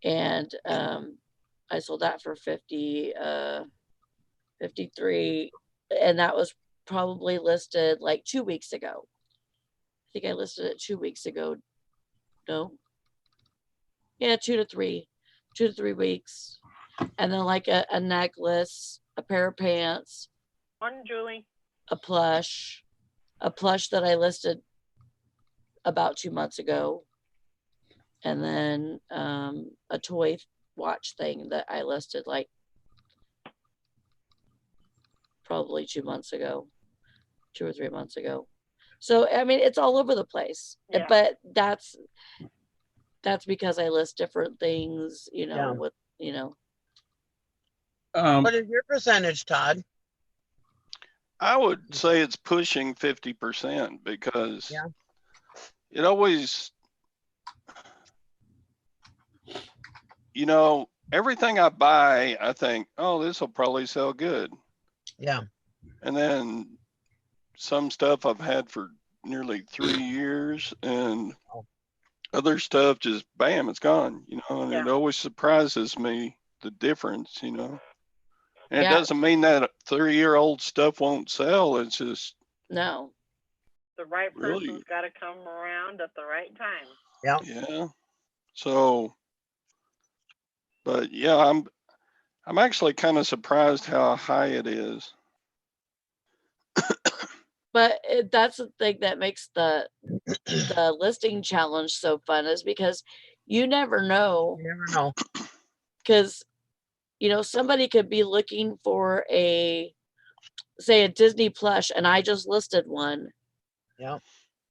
and I sold that for 53, and that was probably listed like 2 weeks ago. I think I listed it 2 weeks ago. No, yeah, 2 to 3 weeks. And then like a necklace a pair of pants, Morning, Julie. a plush that I listed about 2 months ago, and then a toy watch thing that I listed like probably 2 months ago, 2 or 3 months ago. So I mean, it's all over the place. Yeah. But that's because I list different things, you know, Yeah. with, you know. What is your percentage, Todd? I would say it's pushing 50% because Yeah. it always, you know, everything I buy, I think, oh, this will probably sell good. Yeah. And then some stuff I've had for nearly 3 years, and Oh. other stuff just bam, it's gone, you know, and Yeah. it always surprises me the difference, you know. And Yeah. it doesn't mean that 3-year-old stuff won't sell. It's just No. The right Really? person's got to come around at the right time. yeah. So, but yeah, I'm actually kind of surprised how high it is. But that's the thing that makes the listing challenge so fun, is because you never know, You never know. because you know, somebody could be looking for a, say, a Disney plush, and I just listed one, Yeah.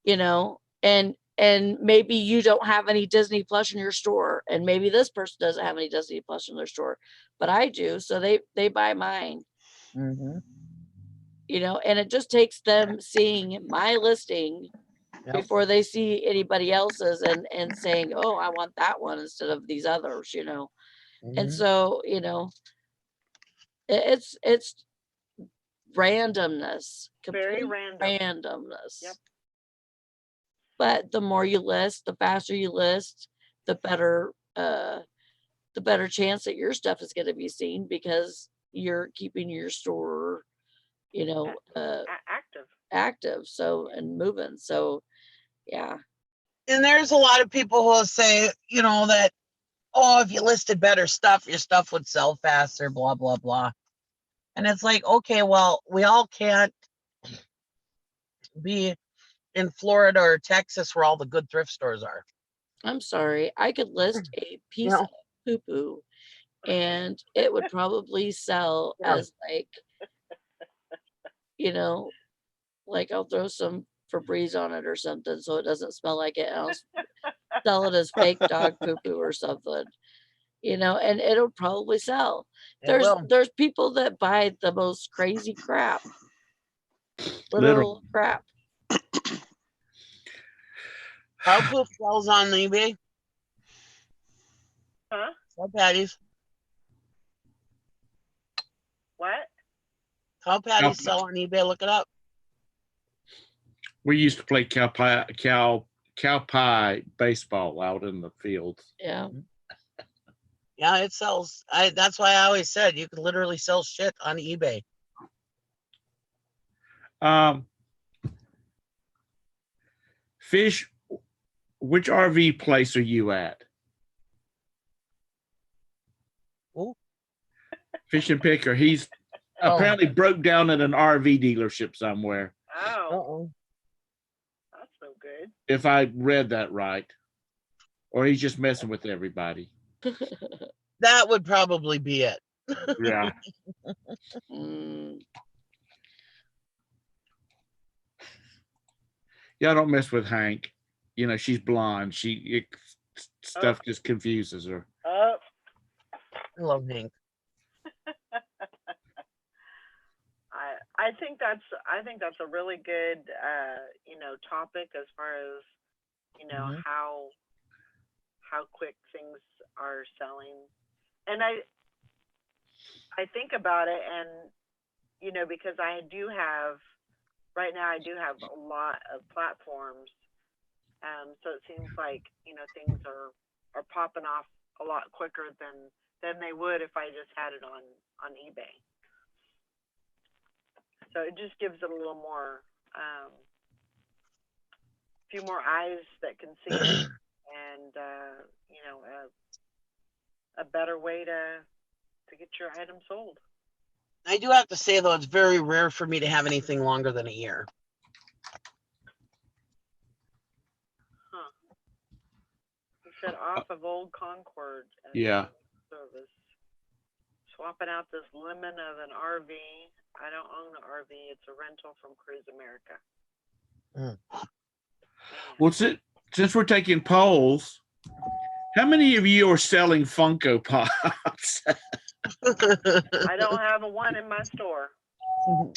you know, and maybe you don't have any Disney plush in your store, and maybe this person doesn't have any Disney plush in their store, but I do, so they buy mine, Mm-hmm. you know, and it just takes them seeing my listing Yep. before they see anybody else's and saying, oh, I want that one instead of these others, you know. And Mhm. so, you know, it's randomness, Very complete random. randomness. Yep. But the more you list, the faster you list, the better chance that your stuff is going to be seen, because you're keeping your store, you know, Active. active, so, and moving. So yeah. And there's a lot of people who will say, you know, that, oh, if you listed better stuff, your stuff would sell faster, blah, blah, blah. And it's like, okay, well, we all can't be in Florida or Texas where all the good thrift stores are. I'm sorry, I could list a piece No. of poo-poo and it would probably sell Yeah. as like, you know, like I'll throw some Febreze on it or something so it doesn't smell like it. And I'll sell it as fake dog poo-poo or something, you know, and it'll probably sell. It will. There's people that buy the most crazy crap, Literally. literal crap. Cow poop sells on eBay. Huh? Cow patties. What? Cow patties sell on eBay. Look it up. We used to play cow pie baseball out in the fields. Yeah. Yeah, it sells. That's why I always said you could literally sell shit on eBay. Fish, which RV place are you at? Ooh. Fish and Picker. He's Oh. apparently broke down at an RV dealership somewhere, Oh, Uh-oh. that's no good. if I read that right. Or he's just messing with everybody. That would probably be it. Yeah. Mm, Y'all don't mess with Hank. You know, she's blonde. Stuff just confuses her. Oh, I love Hank. I think that's a really good you know, topic as far as, you know, Mhm. how quick things are selling. And I think about it, and you know, because right now I do have a lot of platforms, so it seems like, you know, things are popping off a lot quicker than they would if I just had it on eBay. So it just gives it a little more, few more eyes that can see it, and you know, a better way to get your item sold. I do have to say though, it's very rare for me to have anything longer than a year. Huh. He said off of Old Concord and Yeah. service. Swapping out this lemon of an RV. I don't own the RV. It's a rental from Cruise America. Mm. Man. Well, since we're taking polls, how many of you are selling Funko Pops? I don't have a one in my store.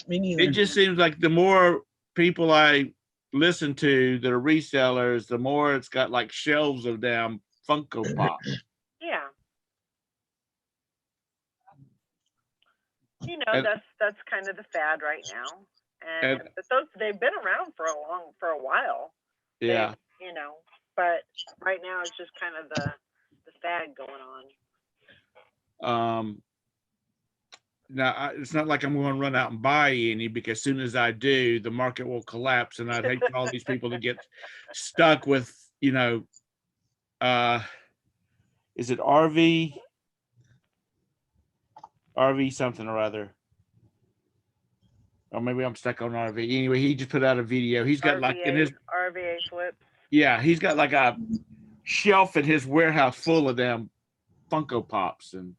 Me neither. It just seems like the more people I listen to that are resellers, the more it's got like shelves of damn Funko Pops. Yeah. You know, And- that's kind of the fad right now. And And- but they've been around for a while. Yeah. You know, but right now it's just kind of the fad going on. Now it's not like I'm going to run out and buy any, because as soon as I do, the market will collapse, and I'd hate for all these people to get stuck with, is it RV something or other, or maybe I'm stuck on RV. Anyway, he just put out a video. He's got like in his RVA flips. he's got like a shelf in his warehouse full of them Funko Pops. And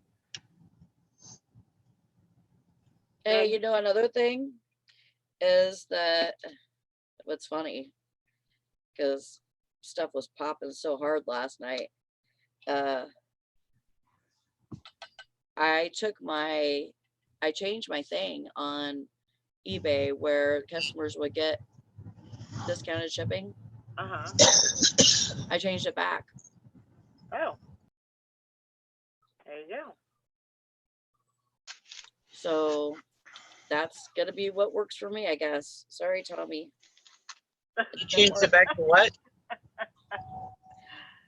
Hey, you know, another thing is that what's funny, because stuff was popping so hard last night. I changed my thing on eBay where customers would get discounted shipping. Uh-huh. I changed it back. Oh. There you go. So that's gonna be what works for me, I guess. Sorry, Tommy. You changed it back to what?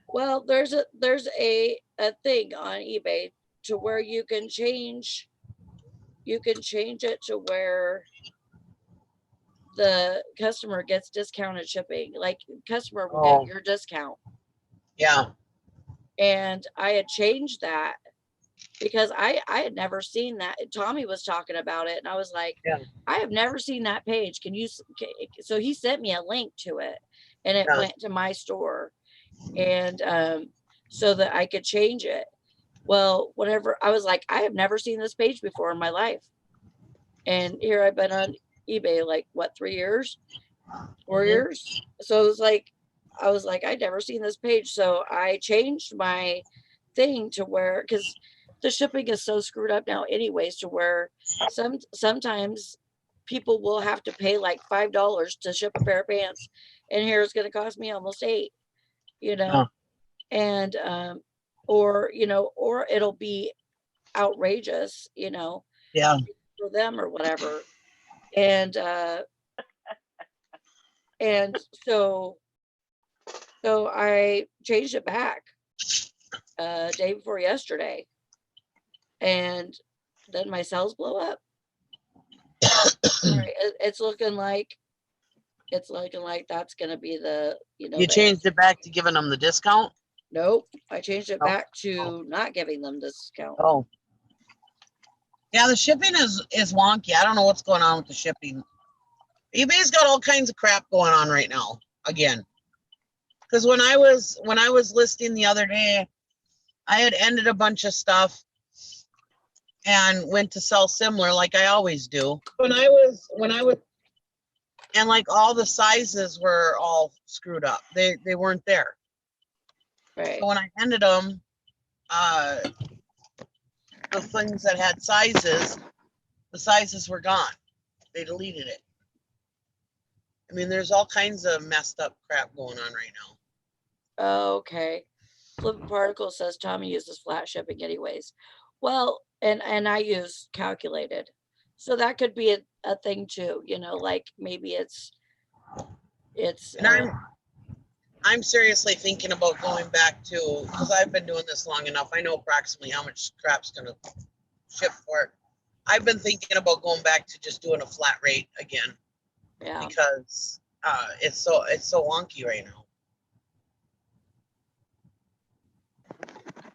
Well, there's a thing on eBay to where you can change it to where the customer gets discounted shipping. Like customer will Oh. get your discount. Yeah. And I had changed that because I had never seen that. Tommy was talking about it and I was like, Yeah. I have never seen that page. So he sent me a link to it and it Yeah. went to my store and so that I could change it. Well, whenever I was like, I have never seen this page before in my life. And here I've been on eBay like what, 3 years, 4 Mhm. years. So it was like, I was like, I'd never seen this page. So I changed my thing to where, because the shipping is so screwed up now anyways, to where sometimes people will have to pay like $5 to ship a pair of pants. And here it's going to cost me almost $8, you know? Huh. And, or it'll be outrageous, Yeah. for them or whatever. And so I changed it back day before yesterday, and then my sales blow up. Right, it's looking like that's gonna be the You changed it back to giving them the discount? Nope, I changed it No. back to not giving them discount. Oh. Yeah, the shipping is wonky. I don't know what's going on with the shipping. eBay's got all kinds of crap going on right now again. Because when I was listing the other day, I had ended a bunch of stuff and went to sell similar like I always do. When I was and like all the sizes were all screwed up. They weren't there. Right. So when I ended them, the things that had sizes, the sizes were gone. They deleted it. I mean, there's all kinds of messed up crap going on right now. Okay. Flipping Particle says Tommy uses flat shipping anyways. Well, and I use calculated. So that could be a thing too, like maybe it's And I'm seriously thinking about going back to, because I've been doing this long enough. I know approximately how much crap's gonna ship for it. I've been thinking about going back to just doing a flat rate again. yeah. Because it's so wonky right now.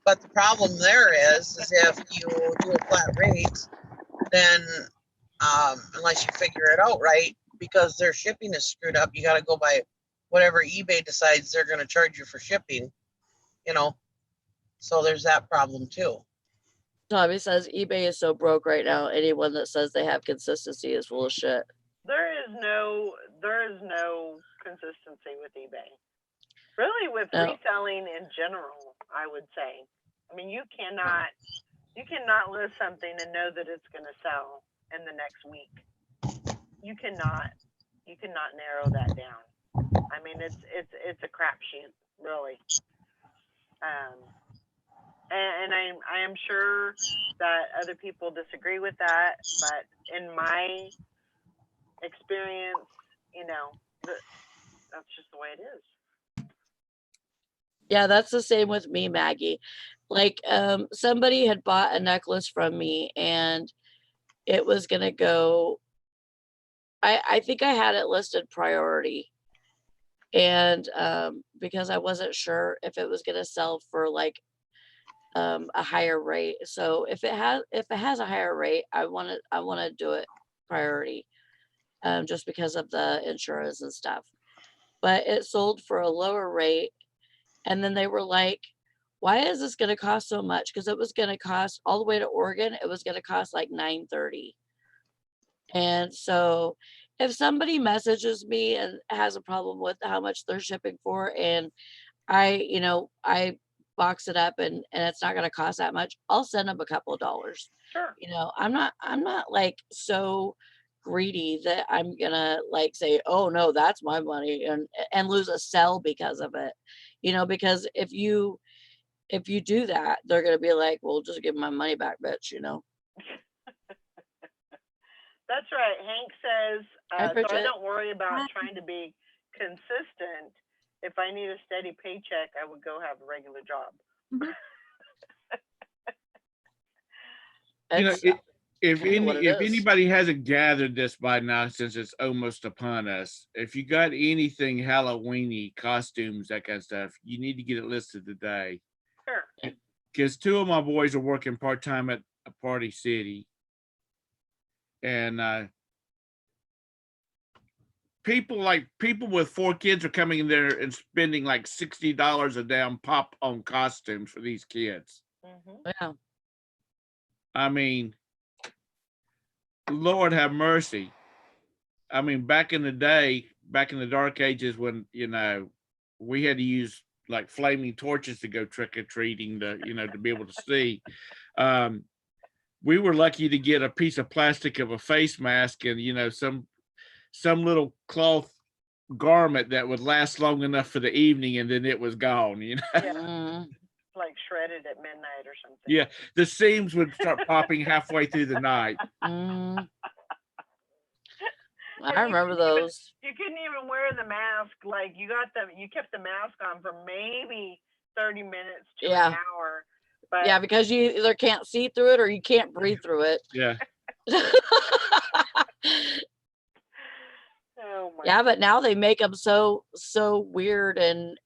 But the problem there is if you do a flat rate, then unless you figure it out right, because their shipping is screwed up, you got to go by whatever eBay decides they're going to charge you for shipping, you know. So there's that problem too. Tommy says eBay is so broke right now. Anyone that says they have consistency is full of shit. There is no consistency with eBay. Really, with No. reselling in general, I would say. I mean, you cannot list something and know that it's going to sell in the next week. You cannot narrow that down. I mean, it's a crapshoot, really. And I am sure that other people disagree with that, but in my experience, you know, that's just the way it is. Yeah, that's the same with me, Maggie. Like, somebody had bought a necklace from me and it was gonna go, I think I had it listed priority. And because I wasn't sure if it was gonna sell for like a higher rate. So if it has a higher rate, I wanna do it priority. Just because of the insurance and stuff. But it sold for a lower rate. And then they were like, why is this going to cost so much? Because it was going to cost all the way to Oregon. It was going to cost like $930. And so if somebody messages me and has a problem with how much they're shipping for, and I box it up and it's not going to cost that much, I'll send them a couple of dollars. Sure. I'm not like so greedy that I'm gonna like say, oh no, that's my money and lose a sell because of it. Because if you do that, they're gonna be like, well, just give my money back, bitch. That's right. Hank says, Hi, so I Bridget. don't worry about trying to be consistent. If I need a steady paycheck, I would go have a regular job. It's kinda what it If is. anybody hasn't gathered this by now, since it's almost upon us, if you got anything Halloweeny, costumes, that kind of stuff, you need to get it listed today. Sure. Because 2 of my boys are working part-time at a Party City. And people with 4 kids are coming in there and spending like $60 a damn pop on costumes for these kids. Mm-hmm. Yeah. I mean, Lord have mercy. I mean, back in the day, back in the dark ages when, we had to use like flaming torches to go trick-or-treating to be able to see. We were lucky to get a piece of plastic of a face mask and, some little cloth garment that would last long enough for the evening, and then it was gone. Yeah. Mhm. Like shredded at midnight or something. Yeah, the seams would start popping halfway through the night. Mhm. And I remember those. You couldn't even wear the mask. Like you kept the mask on for maybe 30 minutes to Yeah. an hour. But Yeah, because you either can't see through it or you can't breathe through it. Yeah. oh my. Yeah, but now they make them so weird and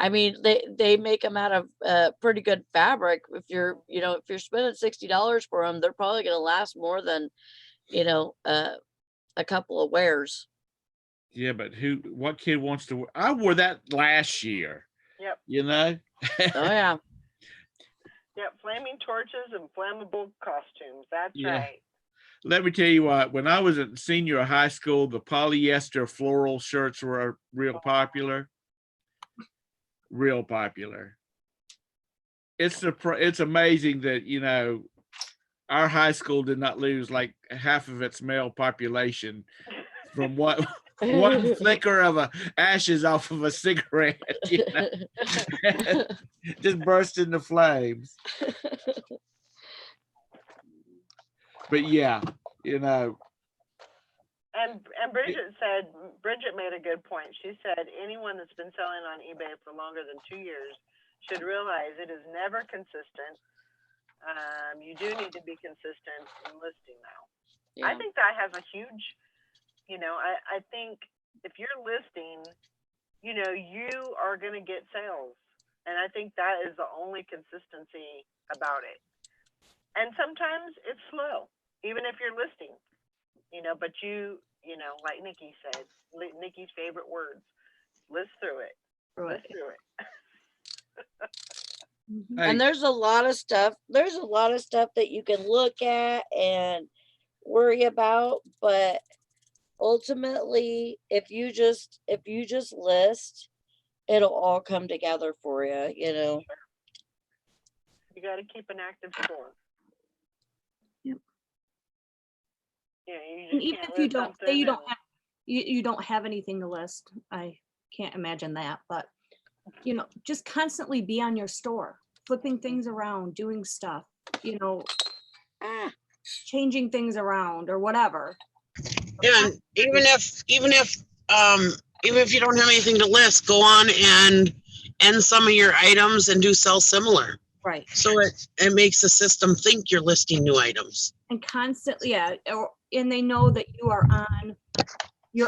I mean they make them out of pretty good fabric. If you're spending $60 for them, they're probably going to last more than a couple of wears. Yeah, but what kid wants to wear? I wore that last year. Yep. Oh yeah. Yep. Flaming torches and flammable costumes. That's Yeah. right. Let me tell you what, when I was at senior high school, the polyester floral shirts were real popular. Real popular. It's amazing that, our high school did not lose like half of its male population from one flicker of ashes off of a cigarette, just burst into flames. But yeah, And Bridget made a good point. She said anyone that's been selling on eBay for longer than 2 years should realize it is never consistent. You do need to be consistent in listing now. Yeah. I think that has a huge, I think if you're listing, you are going to get sales. And I think that is the only consistency about it. And sometimes it's slow, even if you're listing, but like Nikki said, Nikki's favorite words, list through it, list through it. Hey, And there's a lot of stuff. There's a lot of stuff that you can look at and worry about, but ultimately, if you just list, it'll all come together for you, You got to keep an active store. Yep. Yeah, you And just even can't if you list don't say something you don't and- have you don't have anything to list, I can't imagine that, but just constantly be on your store, flipping things around, doing stuff, changing things around or whatever. Yeah, and even if you don't have anything to list, go on and end some of your items and do sell similar. Right. So it makes the system think you're listing new items. And constantly, and they know that you're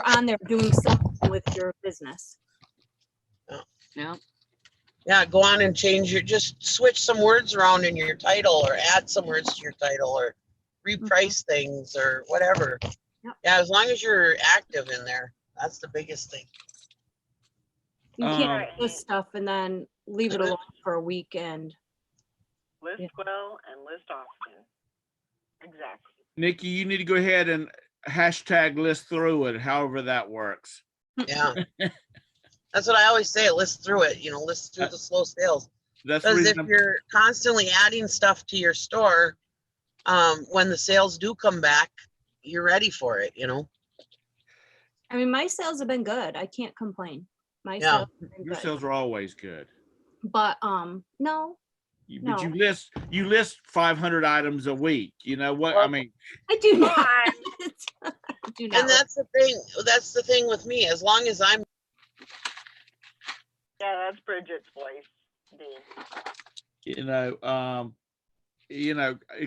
on there doing something with your business. Yeah. Yeah, go on and just switch some words around in your title or add some words to your title or reprice things or whatever. Yep. Yeah, as long as you're active in there, that's the biggest thing. You can't Right. list stuff and then leave it alone for a weekend. List Yeah. well and list often. Exactly. Nikki, you need to go ahead and hashtag list through it, however that works. Yeah. That's what I always say, list through it, list through the slow sales. That's the Because if reason you're constantly adding stuff to your store, when the sales do come back, you're ready for it, I mean, my sales have been good. I can't complain. My Yeah. sales have been your good. sales are always good. But no, But No. you list 500 items a week. You know what? I mean, I do Come not. on. I do not. And that's the thing with me, as long as I'm Yeah, that's Bridget's voice, Dean.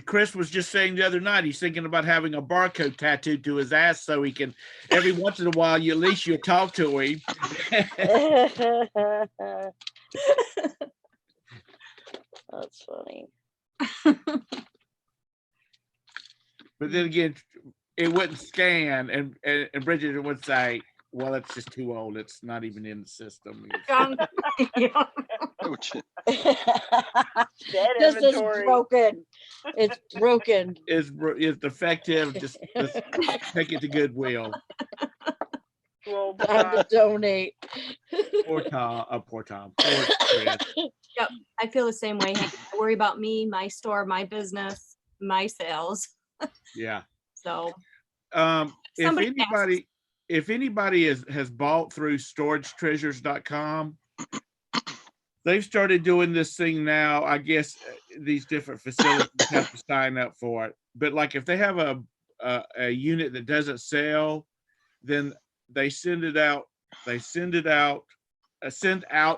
Chris was just saying the other night, he's thinking about having a barcode tattooed to his ass so he can, every once in a while, at least you'll talk to him. That's funny. But then again, it wouldn't scan, and Bridget would say, well, it's just too old. It's not even in the system. Yeah. Ouch. Dead This is inventory. broken. It's broken. Is defective, just take it to Goodwill. Well, Time to donate. Poor Tom, poor Chris. I feel the same way. I worry about me, my store, my business, my sales. Yeah. So If Somebody anybody has bought through storagetreasures.com, they've started doing this thing now. I guess these different facilities have to sign up for it. But like if they have a unit that doesn't sell, then they send out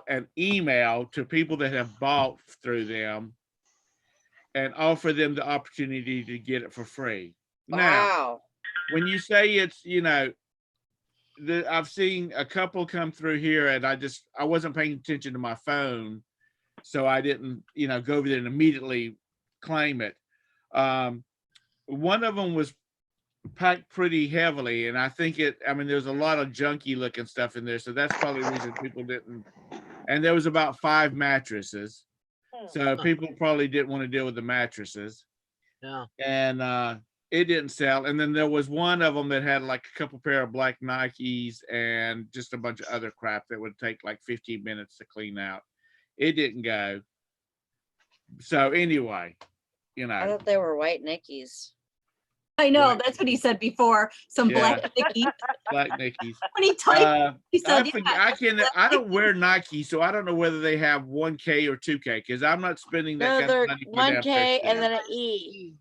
an email to people that have bought through them and offer them the opportunity to get it for free. Now, Wow. when you say it's, I've seen a couple come through here and I wasn't paying attention to my phone. So I didn't, go over there and immediately claim it. One of them was packed pretty heavily. And I think there's a lot of junky looking stuff in there. So that's probably the reason people didn't. And there was about 5 mattresses. So people probably didn't want to deal with the mattresses. Yeah. And it didn't sell. And then there was one of them that had like a couple pair of black Nikes and just a bunch of other crap that would take like 15 minutes to clean out. It didn't go. So anyway, I thought they were white Nickies. I know Right. that's what he said before. Some Yeah. black Nicky. black Nikes. When he typed, he said, I don't wear Nike, so I don't know whether they have 1K or 2K because I'm not spending that No, kind they're of money for them 1K and fixing then it. an E.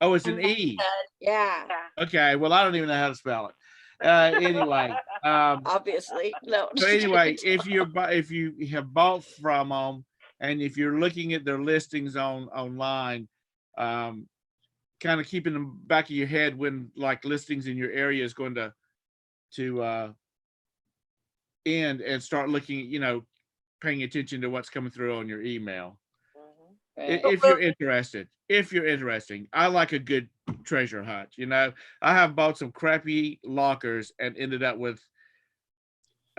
Oh, it's an E. Yeah, Okay, well, I don't even know how to spell it. Anyway, obviously. No. so anyway, if you have bought from them and if you're looking at their listings online, kind of keeping them back of your head when like listings in your area is going to end and start looking, paying attention to what's coming through on your email. Mhm. Right. If you're interested. if you're interesting. I like a good treasure hunt. You know, I have bought some crappy lockers and ended up with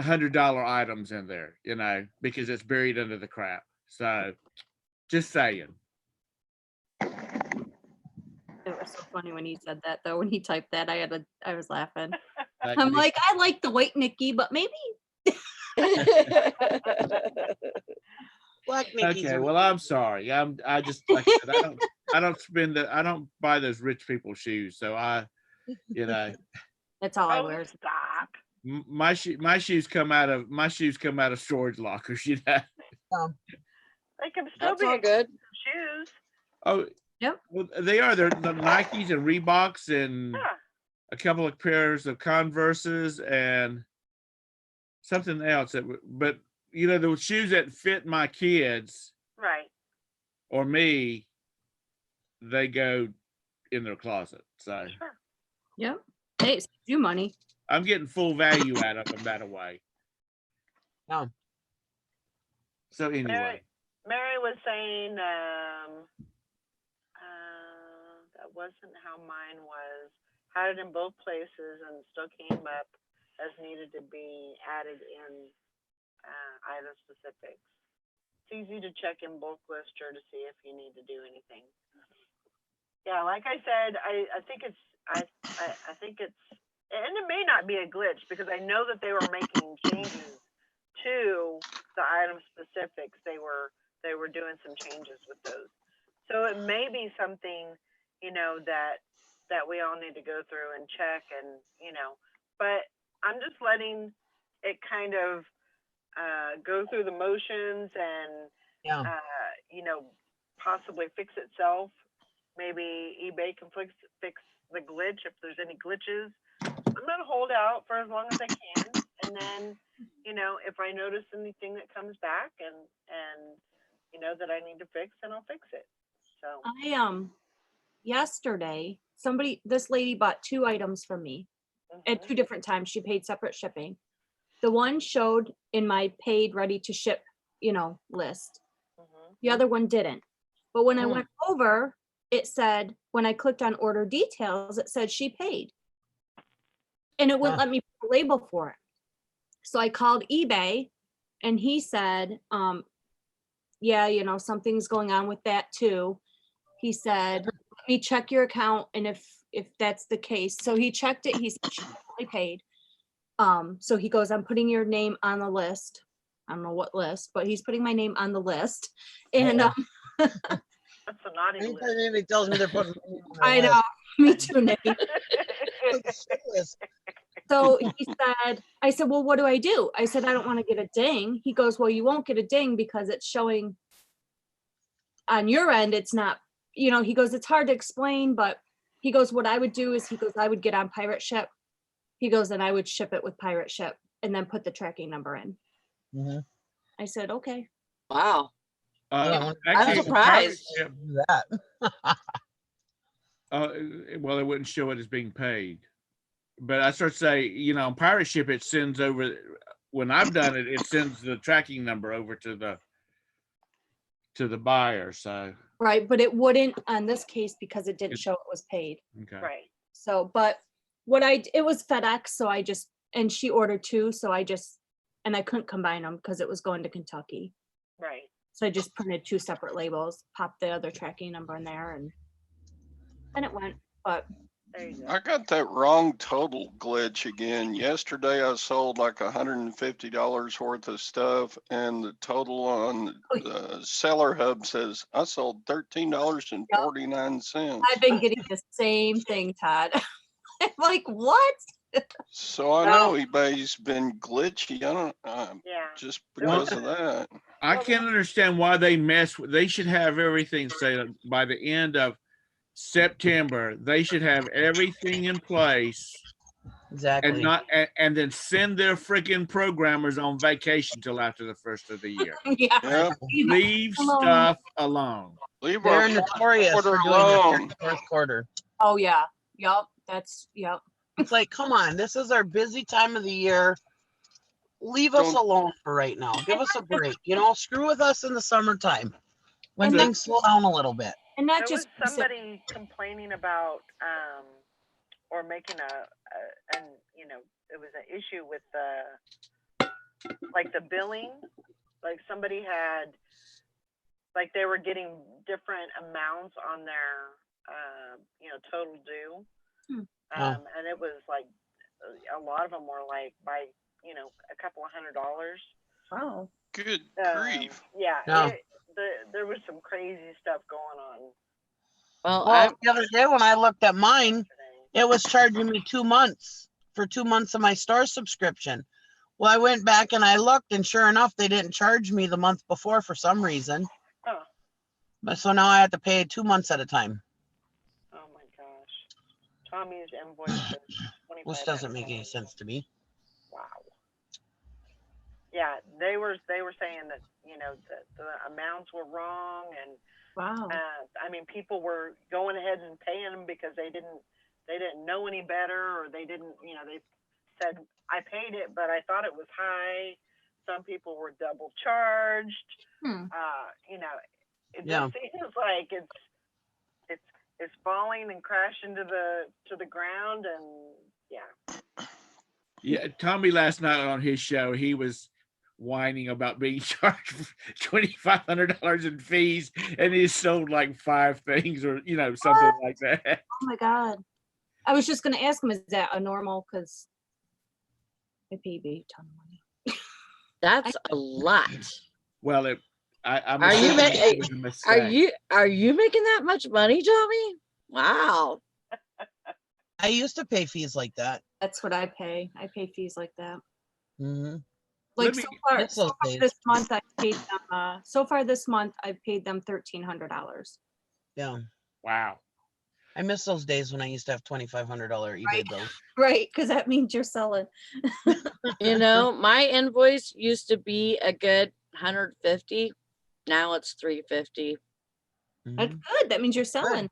$100 items in there, you know, because it's buried under the crap. So just saying. It was so funny when he said that though. When he typed that, I was laughing. Like, I'm like, I like the white Nikki, but maybe. Black Mickey's okay, are well, I'm sorry. I just, like I said, I don't buy those rich people shoes. So you know, That's all I Oh, wear. stop. my shoes come out of storage lockers, you know. They can still That's be all good. shoes. Oh, Yep. well, they're the Nikes and Reeboks and Yeah. a couple of pairs of Converses and something else but you know, the shoes that fit my kids Right. or me, they go in their closet. So Sure. Yep. Hey, it saves you money. I'm getting full value out of them that way. Yeah. So anyway, Mary was saying, that wasn't how mine was. Had it in both places and still came up as needed to be added in item specifics. It's easy to check in bulk lister to see if you need to do anything. Yeah, like I said, I think it's and it may not be a glitch because I know that they were making changes to the item specifics. They were doing some changes with those. So it may be something, you know, that we all need to go through and check and, you know, but I'm just letting it kind of go through the motions and, Yeah. you know, possibly fix itself. Maybe eBay can fix the glitch if there's any glitches. I'm gonna hold out for as long as I can, and then, you know, if I notice anything that comes back and you know that I need to fix, then I'll fix it. So I yesterday this lady bought 2 items from me at 2 different times. She paid separate shipping. The one showed in my paid ready to ship, you know, list. The other one didn't. But when I went over, it said, when I clicked on order details, it said she paid. And it wouldn't let me put a label for it. So I called eBay and he said, yeah, you know, something's going on with that too. He said, let me check your account. And if that's the case, so he checked it, he said she definitely paid. So he goes, I'm putting your name on the list. I don't know what list, but he's putting my name on the list. And that's a naughty Anytime list. anybody tells me they're putting me on their I know, me too, Nikki. list. So he said, I said, well, what do? I said, I don't want to get a ding. He goes, well, you won't get a ding because it's showing on your end. It's not, you know, he goes, it's hard to explain, but he goes, what I would do is, he goes, I would get on Pirate Ship. He goes, and I would ship it with Pirate Ship and then put the tracking number in. Mhm. I said, okay. Wow. Yeah, I'm surprised. Do that. Well, it wouldn't show it as being paid. But I start to say, you know, on Pirate Ship, it sends over, when I've done it, it sends the tracking number over to the buyer. So Right, but it wouldn't on this case because it didn't show it was paid. okay. Right. So, but it was FedEx, so I just, and she ordered 2, so I couldn't combine them because it was going to Kentucky. Right. So I just printed 2 separate labels, popped the other tracking number in there, and it went. But There you go. I got that wrong total glitch again. Yesterday I sold like $150 worth of stuff and the total on the Seller Hub says I sold $13.49. I've been getting the same thing, Todd. I'm like, what? So I know eBay's been glitchy. I don't, Yeah. just because of that. I can't understand why they should have everything, say, by the end of September, they should have everything in place Exactly. and then send their freaking programmers on vacation till after the first of the year. Yeah. Yep. Leave stuff alone. Leave They're our notorious quarter for doing that alone. during the fourth quarter. Oh yeah. Yep. Yep. It's like, come on, this is our busy time of the year. Leave us Don't- alone for right now. Give us a break. You know, screw with us in the summertime when And things slow down a little bit. And not There was just resell- somebody complaining about, or making and, you know, it was an issue with like the billing. Like somebody had, like they were getting different amounts on their, you know, total due. And it was like, a lot of them were like by, you know, a couple of $100. Wow. Good grief. Yeah, No. there was some crazy stuff going on Well, Well, the other day when I looked at mine, today. it was charging me 2 months for 2 months of my store subscription. Well, I went back and I looked, and sure enough, they didn't charge me the month before for some reason. Oh, But so now I have to pay 2 months at a time, oh my gosh. Tommy's invoice is which doesn't make any sense to me. Wow. Yeah, they were saying that, you know, that the amounts were wrong, and Wow. I mean, people were going ahead and paying them because they didn't know any better, or they didn't, you know, they said, I paid it, but I thought it was high. Some people were double charged. You know, it Yeah. just seems like it's falling and crashing to the ground, and yeah. Yeah, Tommy last night on his show, he was whining about being charged $2,500 in fees, and he sold like 5 things, or you know, something like that. Oh my God. I was just gonna ask him, is that a normal? Because I pay a big ton of money. that's a lot. Well, I'm Are you assuming ma- it was a mistake. Are you making that much money, Tommy? Wow. I used to pay fees like that. That's what I pay. I pay fees like that. Mm-hmm. Like me- so far, Miss those days. this month I paid them. So far this month I've paid them $1,300. Yeah. Wow. I miss those days when I used to have $2,500 eBay Right. bills. Right, because that means you're selling. You know, my invoice used to be a good 150. Now it's 350. That's Mhm. good. That means you're selling.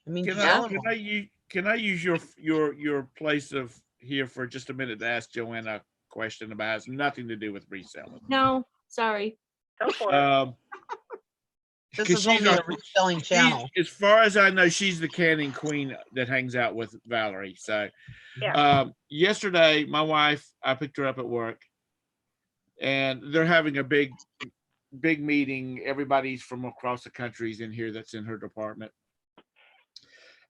I mean, Can Yeah. I use your place of here for just a minute to ask Joanna a question about, has nothing to do with reselling. No, sorry. Go for it. this 'Cause is she's only a our- reselling channel. As far as I know, she's the canning queen that hangs out with Valerie. So, Yeah. yesterday, my wife, I picked her up at work, and they're having a big meeting. Everybody's from across the country's in here that's in her department.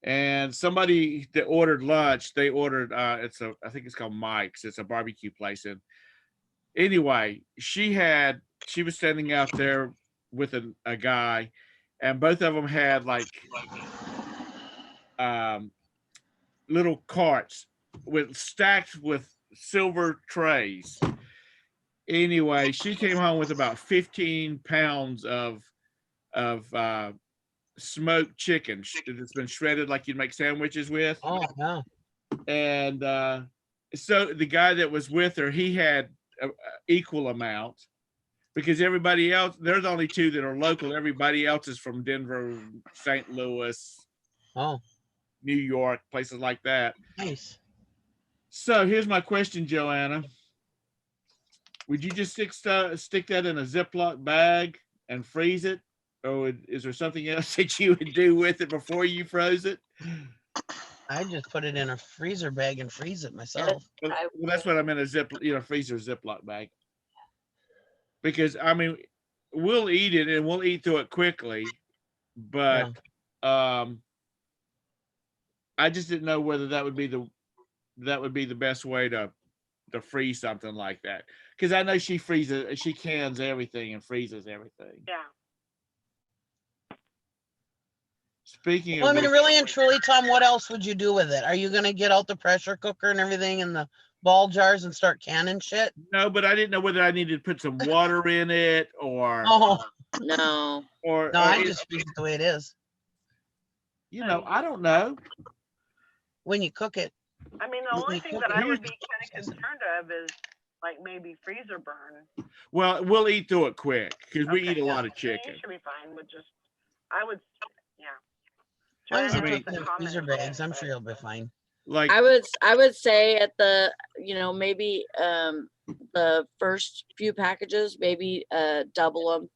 And somebody that ordered lunch, they ordered, I think it's called Mike's. It's a barbecue place. And anyway, she was standing out there with a guy, and both of them had like little carts stacked with silver trays. Anyway, she came home with about 15 pounds of smoked chicken that's been shredded like you'd make sandwiches with. Oh, yeah. And so the guy that was with her, he had an equal amount, because everybody else, there's only 2 that are local. Everybody else is from Denver, St. Louis, Oh, New York, places like that. nice. So here's my question, Joanna. Would you just stick that in a Ziploc bag and freeze it? Or is there something else that you would do with it before you froze it? I just put it in a freezer bag and freeze it myself. Well, that's what I meant, a freezer Ziploc bag. Because I mean, we'll eat it and we'll eat through it quickly, but I just didn't know whether that would be the best way to freeze something like that. Because I know she cans everything and freezes everything. Yeah. Speaking Well, I of mean, which, really and truly, Tom, what else would you do with it? Are you going to get out the pressure cooker and everything in the ball jars and start canning shit? no, but I didn't know whether I needed to put some water in it or Oh, No. or no, I just freeze it the way it is. I don't know. When you cook it. I mean, the When only you thing cook that it, I here's would be the kind of process. concerned of is like maybe freezer burn. Well, we'll eat through it quick because we Okay, eat a yeah. lot of I mean, chicken. you should be fine with just, I would, yeah. As long as you Joanna put it doesn't in comment freezer on bags, it, I'm but- sure you'll be fine. Like I would say at the, maybe the first few packages, maybe double them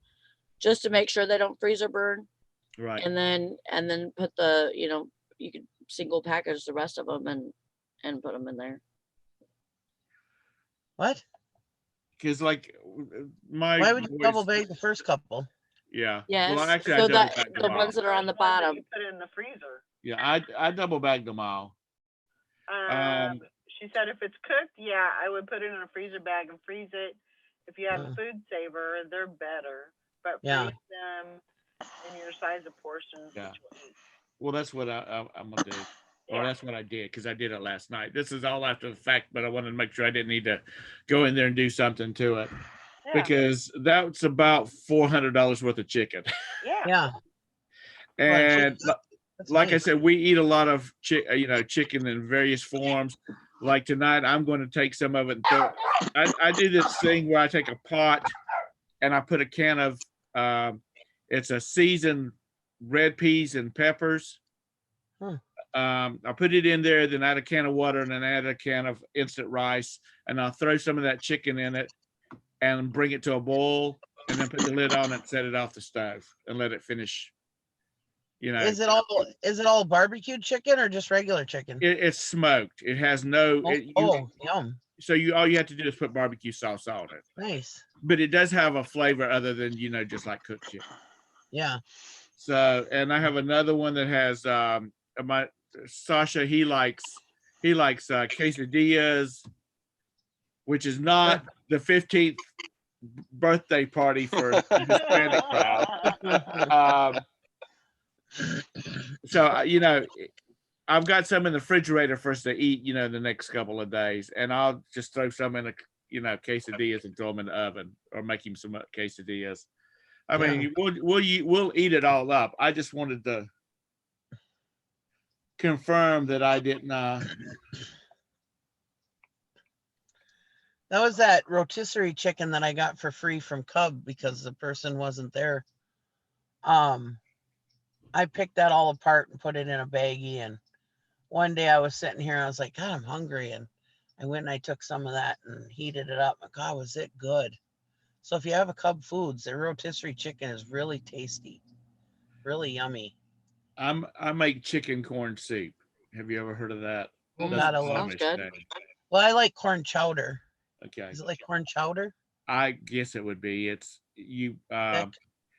just to make sure they don't freeze or burn. Right. and then put the, you could single package the rest of them and put them in there. What? Because like my Why would you double boys, bag the first couple? yeah. Yes, Well, actually, I so double that bagged the them all. ones that are on the Those ones that bottom. you put in the freezer. Yeah, I double bagged them all. She said if it's cooked, yeah, I would put it in a freezer bag and freeze it. If you have Uh. food saver, they're better. But Yeah. freeze them in your size of portions Yeah. that you'll eat. Well, that's what I'm gonna do. Or Yeah. that's what I did because I did it last night. This is all after the fact, but I wanted to make sure I didn't need to go in there and do something to it Yeah. because that's about $400 worth of chicken. Yeah. Yeah. And That's like I nice. said, we eat a lot of chicken in various forms. Like tonight, I'm going to take some of it and throw. I do this thing where I take a pot and I put a can of it's a seasoned red peas and peppers. Huh. I put it in there, then add a can of water and then add a can of instant rice, and I'll throw some of that chicken in it and bring it to a boil, and then put the lid on it, set it off the stove, and let it finish. Is it all barbecued chicken or just regular chicken? It's smoked. It has no. Yum. So all you have to do is put barbecue sauce on it. Nice. But it does have a flavor other than just like cooked chicken. Yeah. So, and I have another one that has my Sasha. He likes quesadillas, which is not the 15th birthday party for the Hispanic crowd. So I've got some in the refrigerator for us to eat, the next couple of days, and I'll just throw some in quesadillas and throw them in the oven, or make him some quesadillas. I mean, we'll eat it all up. I just wanted to confirm that I didn't. That was that rotisserie chicken that I got for free from Cub because the person wasn't there. I picked that all apart and put it in a baggie, and one day I was sitting here and I was like, God, I'm hungry, and I went and I took some of that and heated it up. God, was it good? So if you have a Cub Foods, their rotisserie chicken is really tasty, really yummy. I make chicken corn soup. Have you ever heard of that? Oh, Mm, God, I sounds love. good. Well, I like corn chowder. Okay. Is it like corn chowder? I guess it would be. It's you. Thick?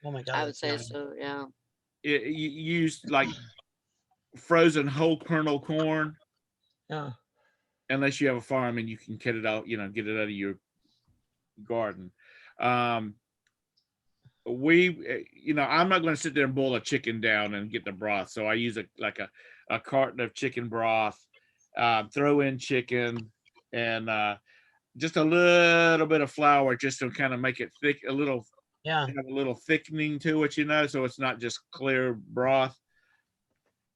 Oh my God, I would it's say yummy. so, yeah. You use like frozen whole kernel corn, Yeah. unless you have a farm and you can get it out. Get it out of your garden. I'm not going to sit there and boil a chicken down and get the broth. So I use a carton of chicken broth, throw in chicken and just a little bit of flour just to kind of make it thick, have a little thickening to it, so it's not just clear broth,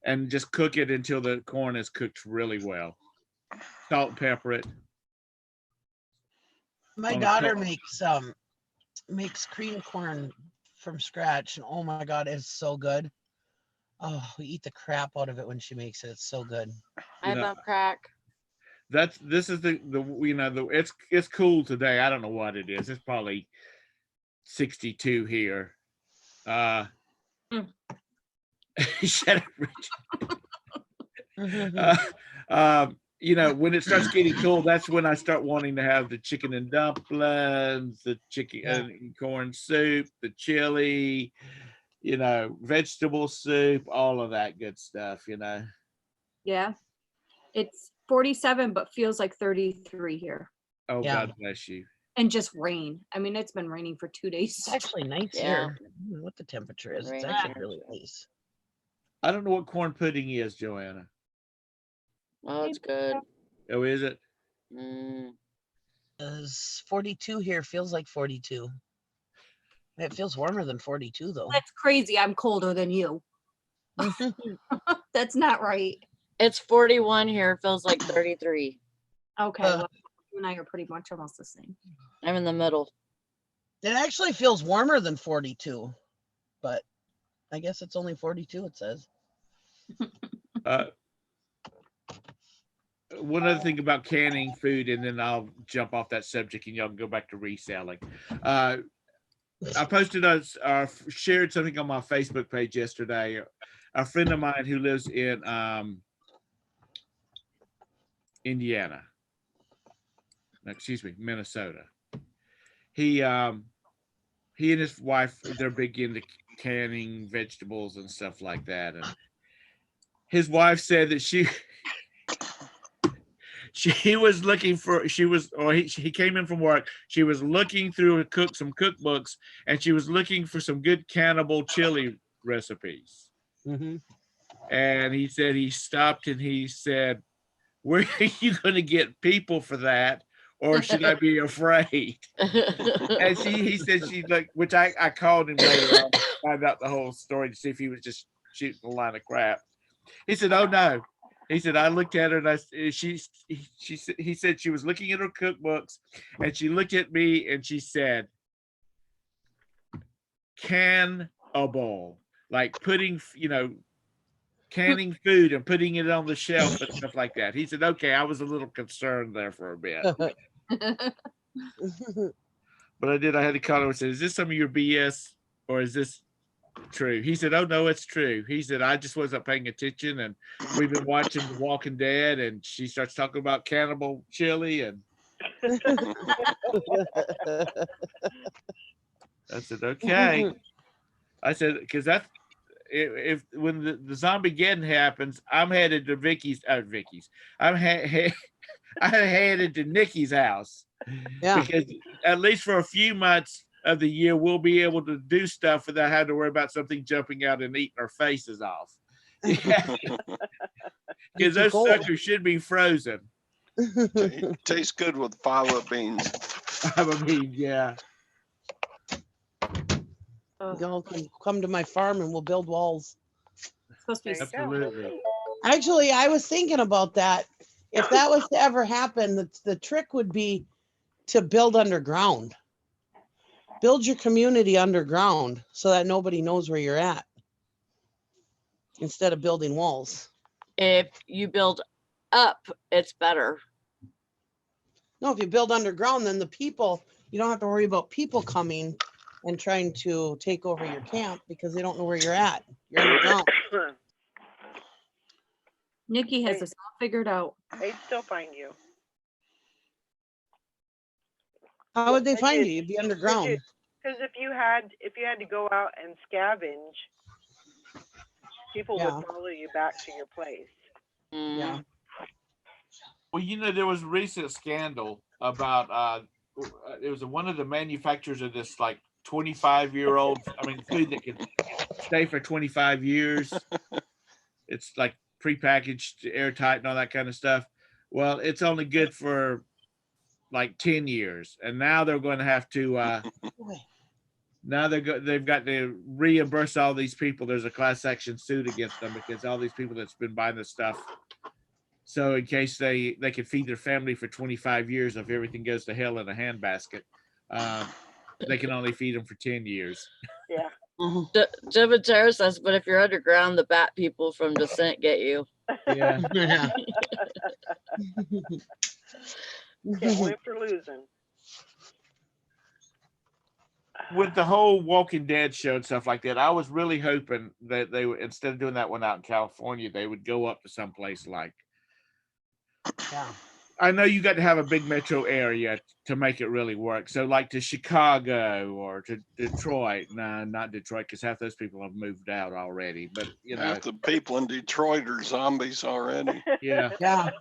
and just cook it until the corn is cooked really well. Salt, pepper it. My daughter makes cream corn from scratch, and oh my God, it's so good. Oh, we eat the crap out of it when she makes it. It's so good. I love crack. This is it's cool today. I don't know what it is. It's probably 62 here. Shut up, Rich. When it starts getting cold, that's when I start wanting to have the chicken and dumplings, the chicken and corn soup, the chili, vegetable soup, all of that good stuff, Yeah. It's 47, but feels like 33 here. Oh, Yeah. God bless you. And just rain. I mean, it's been raining for 2 days. It's actually nice Yeah. here. I don't know what the temperature is. It's Right actually here. really nice. I don't know what corn pudding is, Joanna. Oh, it's good. Oh, is it? It's 42 here. Feels like 42. It feels warmer than 42 though. That's crazy. I'm colder than you. That's not right. It's 41 here. Feels like 33. Okay. Well, you and I are pretty much almost the same. I'm in the middle. It actually feels warmer than 42, but I guess it's only 42, it says. One other thing about canning food, and then I'll jump off that subject and y'all can go back to reselling. I posted shared something on my Facebook page yesterday. A friend of mine who lives in Indiana, excuse me, Minnesota. He and his wife, they're big into canning vegetables and stuff like that. And his wife said that he was looking for, he came in from work. She was looking through some cookbooks, and she was looking for some good cannibal chili recipes. Mhm. And he said he stopped and he said, "Where are you going to get people for that? Or should I be afraid?" And he said she like, which I called him later on to find out the whole story to see if he was just shooting a line of crap. He said, "Oh no." He said, "I looked at her and he said she was looking at her cookbooks and she looked at me and she said, cannibal, like putting, canning food and putting it on the shelf and stuff like that." He said, "Okay, I was a little concerned there for a bit." But I had to call him and say, "Is this some of your BS or is this true?" He said, "Oh no, it's true." He said, "I just wasn't paying attention and we've been watching The Walking Dead and she starts talking about cannibal chili and I said, okay." I said, because that's if when the Zombie-geddon happens, I'm headed to Vicky's. I'm headed to Nikki's house. Yeah. Because at least for a few months of the year, we'll be able to do stuff without having to worry about something jumping out and eating our faces off. Because those cold. suckers should be frozen. Tastes good with fava beans. I mean, yeah. Y'all can come to my farm and we'll build walls. It's supposed to be There you go. Absolutely. Actually, I was thinking about that. If that was to ever happen, the trick would be to build underground. Build your community underground so that nobody knows where you're at instead of building walls. If you build up, it's better. No, if you build underground, then you don't have to worry about people coming and trying to take over your camp because they don't know where you're at. You're underground. Nikki has this all figured out. They'd still find you. How would they Would find you- you? You'd be underground. Because if you had to go out and scavenge, people Yeah. would follow you back to your place. Yeah. Well, there was a recent scandal about it was one of the manufacturers of this like 25-year-old, food that can stay for 25 years. It's like prepackaged, airtight, and all that kind of stuff. Well, it's only good for like 10 years, and now they're going to have to. Now they've got to reimburse all these people. There's a class action suit against them because all these people that's been buying this stuff. So in case they can feed their family for 25 years, if everything goes to hell in a handbasket, they can only feed them for 10 years. Yeah. Jim and Tara says, but if you're underground, the bat people from Descent get you. Yeah. Yeah. Can't wait for losing. With the whole Walking Dead show and stuff like that, I was really hoping that they would, instead of doing that one out in California, they would go up to someplace like. Yeah. I know you got to have a big metro area to make it really work. So like to Chicago or to Detroit. No, not Detroit, because half those people have moved out already. But Half the people in Detroit are zombies already. Yeah. Yeah.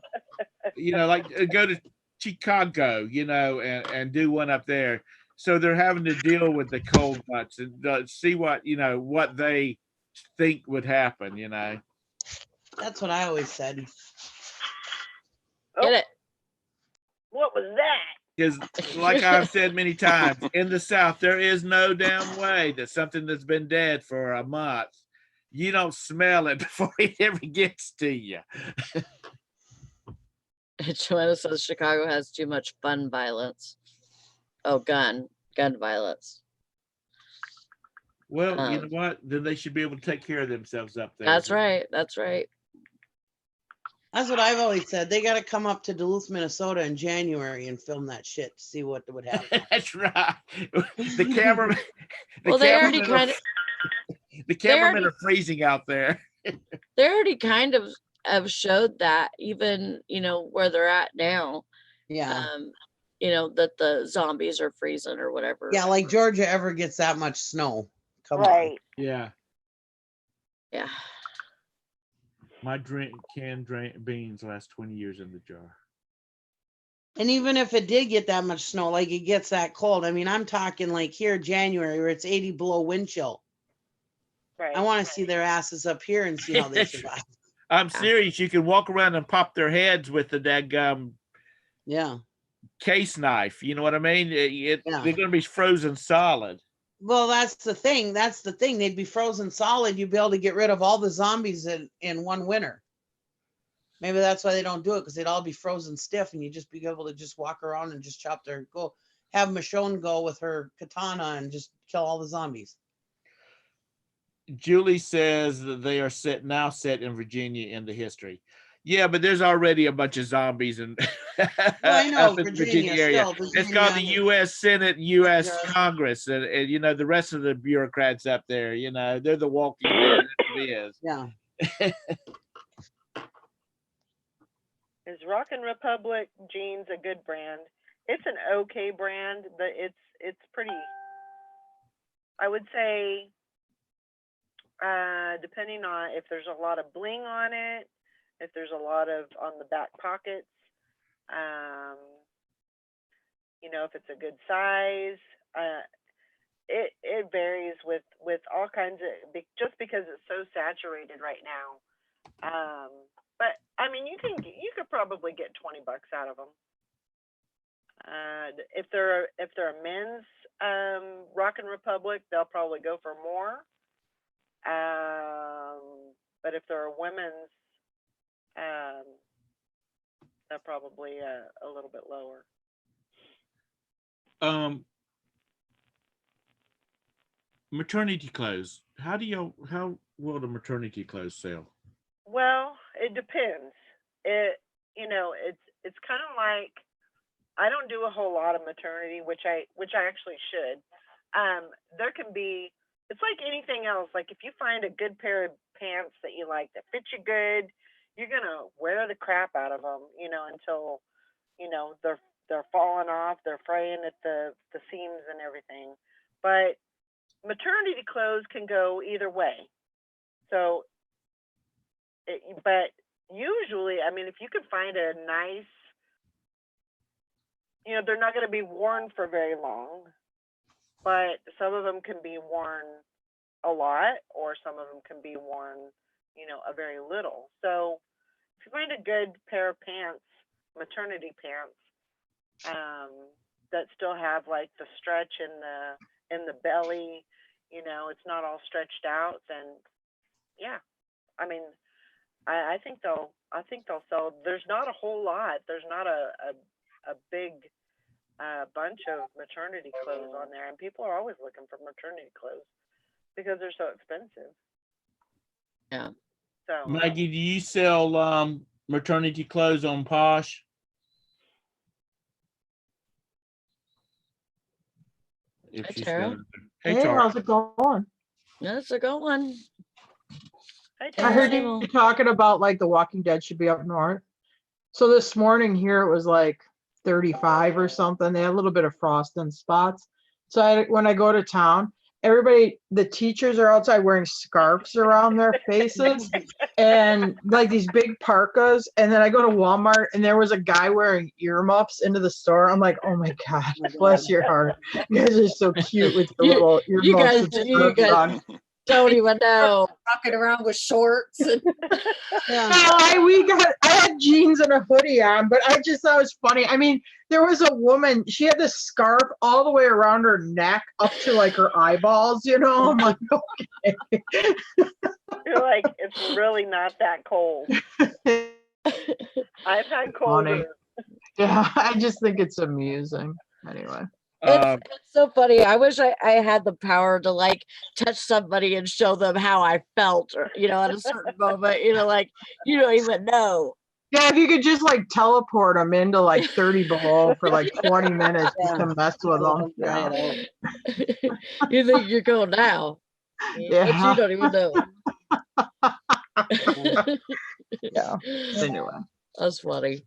Like go to Chicago, and do one up there. So they're having to deal with the cold nuts and see what they think would happen. That's what I always said. Get it? What was that? Because, like I've said many times, in the South, there is no damn way that something that's been dead for a month, you don't smell it before it ever gets to you. Joanna says Chicago has too much fun violence. Oh, gun violence. Well, you know what? Then they should be able to take care of themselves up there. That's right. That's right. That's what I've always said. They got to come up to Duluth, Minnesota in January and film that shit to see what would happen. That's right. The cameraman, Well, they already kind of, the they already- cameramen are freezing out there. they already kind of have showed that, even, you know, where they're at now, Yeah. you know, that the zombies are freezing or whatever. Yeah, like Georgia ever gets that much snow. Come on. Right. Yeah. Yeah. My canned beans last 20 years in the jar. And even if it did get that much snow, like it gets that cold. I mean, I'm talking like here, January, where it's 80 below wind chill. Right. I want to see their asses up here and see how they survive. I'm Yeah. serious. You can walk around and pop their heads with the daggum Yeah. case knife. You know what I mean? Yeah. They're going to be frozen solid. Well, that's the thing. That's the thing. They'd be frozen solid. You'd be able to get rid of all the zombies in one winter. Maybe that's why they don't do it, because they'd all be frozen stiff, and you'd just be able to just walk around and just chop their go. Have Michonne go with her katana and just kill all the zombies. Julie says that they are now set in Virginia in the history. Yeah, but there's already a bunch of zombies in, Well, I know, up in Virginia, area. still, It's called the Virginia. U.S. Senate, U.S. Yeah. Congress, and you know the rest of the bureaucrats up there. You know they're the Walking Dead. That's what it is. Yeah. Is Rockin' Republic jeans a good brand? It's an okay brand, but it's pretty. I would say, depending on if there's a lot of bling on it, if there's a lot of on the back pockets, you know, if it's a good size, it varies with all kinds of, just because it's so saturated right now. But I mean, you could probably get $20 out of them. If they're a men's Rockin' Republic, they'll probably go for more. But if they're a women's, they're probably a little bit lower. Maternity clothes. How will the maternity clothes sell? Well, it depends. It's kind of like, I don't do a whole lot of maternity, which I actually should. There can be, it's like anything else. Like if you find a good pair of pants that you like, that fit you good, you're gonna wear the crap out of them, until, they're falling off, they're fraying at the seams and everything. But maternity clothes can go either way. So, but usually, I mean, if you could find a nice, they're not going to be worn for very long, but some of them can be worn a lot, or some of them can be worn, a very little. So if you find a good pair of pants, maternity pants, that still have like the stretch in the belly, it's not all stretched out, then yeah, I mean, I think they'll sell. There's not a whole lot. There's not a big bunch of maternity clothes on there, and people are always looking for maternity clothes because they're so expensive. Yeah. So Maggie, do you sell maternity clothes on Posh? If Hi, she's Tara. got it. Hey, Hey, Tara. how's it going? That's a good one. Hi, I Tara. heard Tara. you talking about like The Walking Dead should be up north. So this morning here it was like 35 or something. They had a little bit of frost in spots. So when I go to town, the teachers are outside wearing scarves around their faces and like these big parkas. And then I go to Walmart and there was a guy wearing earmuffs into the store. I'm like, oh my God, bless your heart. You guys are so cute with your little earmuffs. You guys, and you scarves on. guys don't even know. Walking around with shorts and Yeah. I had jeans and a hoodie on, but I just thought it was funny. I mean, there was a woman, she had this scarf all the way around her neck up to like her eyeballs, I'm like, okay. You're like, it's really not that cold. I've had colder. Funny. Yeah, I just think it's amusing. Anyway. It's so funny. I wish I had the power to like touch somebody and show them how I felt, or at a certain moment, like you don't even know. Yeah, if you could just like teleport them into like 30 below for like 20 minutes just Yeah. to mess with Let them. 'em try Yeah. it out. You think you're going now, but you Yeah. don't even know. Yeah. Anyway. That's funny.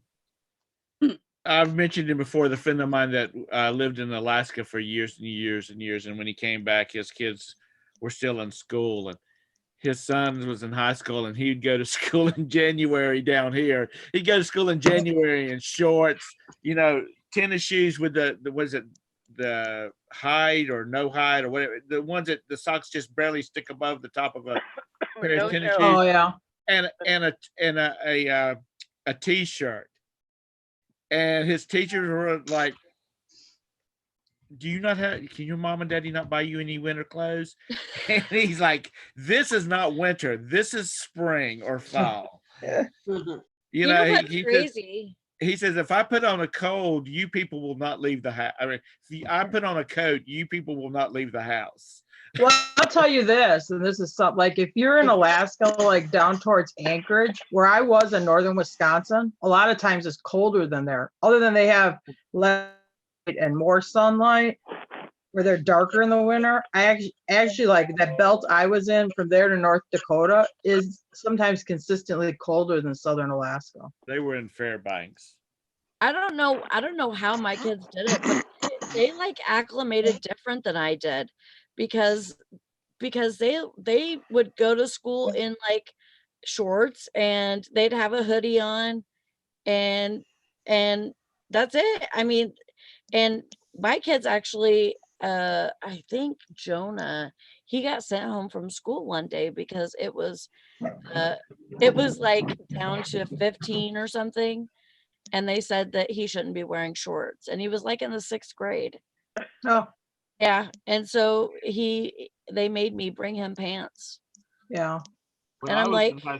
I've mentioned it before. The friend of mine that lived in Alaska for years and years and years, and when he came back, his kids were still in school, and his son was in high school, and he'd go to school in January down here. He'd go to school in January in shorts, tennis shoes with the was it the hide or no hide or whatever, the ones that the socks just barely stick above the top of a pair No of tennis show. shoes, Oh yeah. and a t-shirt. And his teachers were like, do you not have, can your mom and daddy not buy you any winter clothes? And he's like, this is not winter. This is spring or fall. Mhm. You know, What's he says, crazy? he says, if I put on a coat, you people will not leave the house. I mean, I put on a coat, you people will not leave the house. Well, I'll tell you this, and this is something like if you're in Alaska, like down towards Anchorage, where I was in northern Wisconsin, a lot of times it's colder than there. Other than they have less light and more sunlight, where they're darker in the winter. I actually like that belt I was in from there to North Dakota is sometimes consistently colder than southern Alaska. They were in Fairbanks. I don't know how my kids did it, but they like acclimated different than I did because they would go to school in like shorts and they'd have a hoodie on and that's it. I mean, and my kids actually I think Jonah, he got sent home from school one day because it was like down to 15 or something, and they said that he shouldn't be wearing shorts, and he was like in the 6th grade. Oh, Yeah, and so they made me bring him pants. yeah. When And I I'm was like, in high,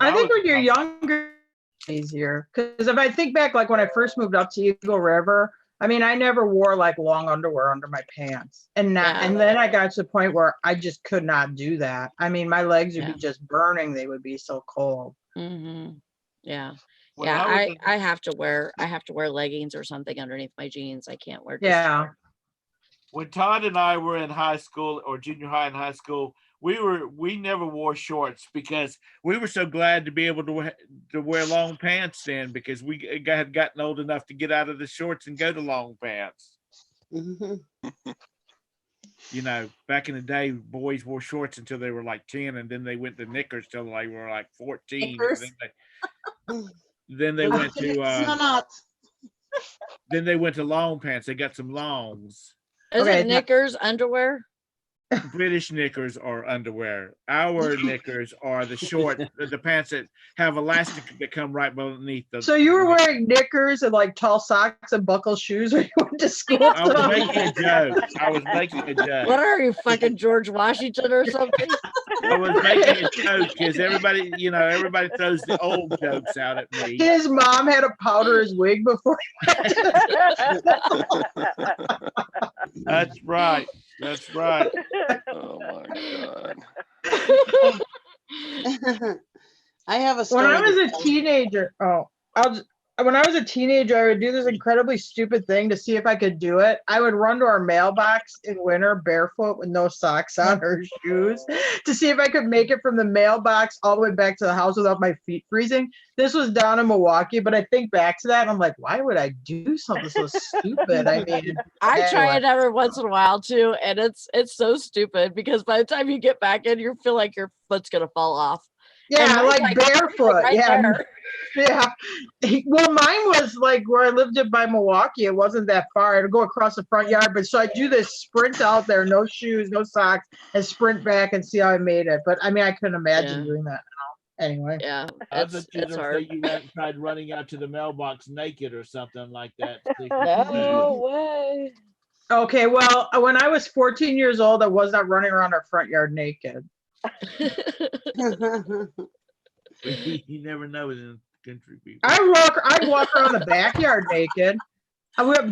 I think was when you're in high- younger, it's easier. Because if I think back, like when I first moved up to Eagle River, I mean, I never wore like long underwear under my pants, and Yeah. then I got to the point where I just could not do that. I mean, my legs would Yeah. be just burning; they would be so cold. yeah, when yeah. I was in- I have to wear leggings or something underneath my jeans. I can't wear just Yeah, when Todd and I were in high school or junior high and high school, we never wore shorts because we were so glad to be able to wear long pants then, because we had gotten old enough to get out of the shorts and go to long pants. Mhm. Back in the day, boys wore shorts until they were like 10, and then they went to knickers till they were like 14. Knickers? Then they went to Not. then they went to long pants. They got some longs. Isn't Okay, knickers underwear? British knickers are underwear. Our knickers are the short, the pants that have elastic that come right beneath the. so you were wearing knickers and like tall socks and buckle shoes when you went to school. I was making a joke. I was making a joke. What are you, fucking George Washington or something? I was making a joke because everybody throws the old jokes out at me. His mom had to powder his wig before. That's right. That's right. Oh my God. I have a When story. I was to a tell. teenager, when I was a teenager, I would do this incredibly stupid thing to see if I could do it. I would run to our mailbox in winter barefoot with no socks on or shoes to see if I could make it from the mailbox all the way back to the house without my feet freezing. This was down in Milwaukee, but I think back to that and I'm like, why would I do something so stupid? I mean, I try it anyway. every once in a while too, and it's so stupid because by the time you get back in, you feel like your foot's gonna fall off. Yeah, mine's like barefoot. right Yeah. there. Yeah. Well, mine was like where I lived in by Milwaukee. It wasn't that far. I'd go across the front yard. But so I do this sprint out there, no shoes, no socks, and sprint back and see how I made it. But I mean, I couldn't imagine Yeah. doing that now. Anyway. Yeah, I thought you were it's gonna hard. say you tried running out to the mailbox naked or something like that. No way. Okay. Well, when I was 14 years old, I was not running around our front yard naked. You never know in country people. I'd walk around the backyard naked.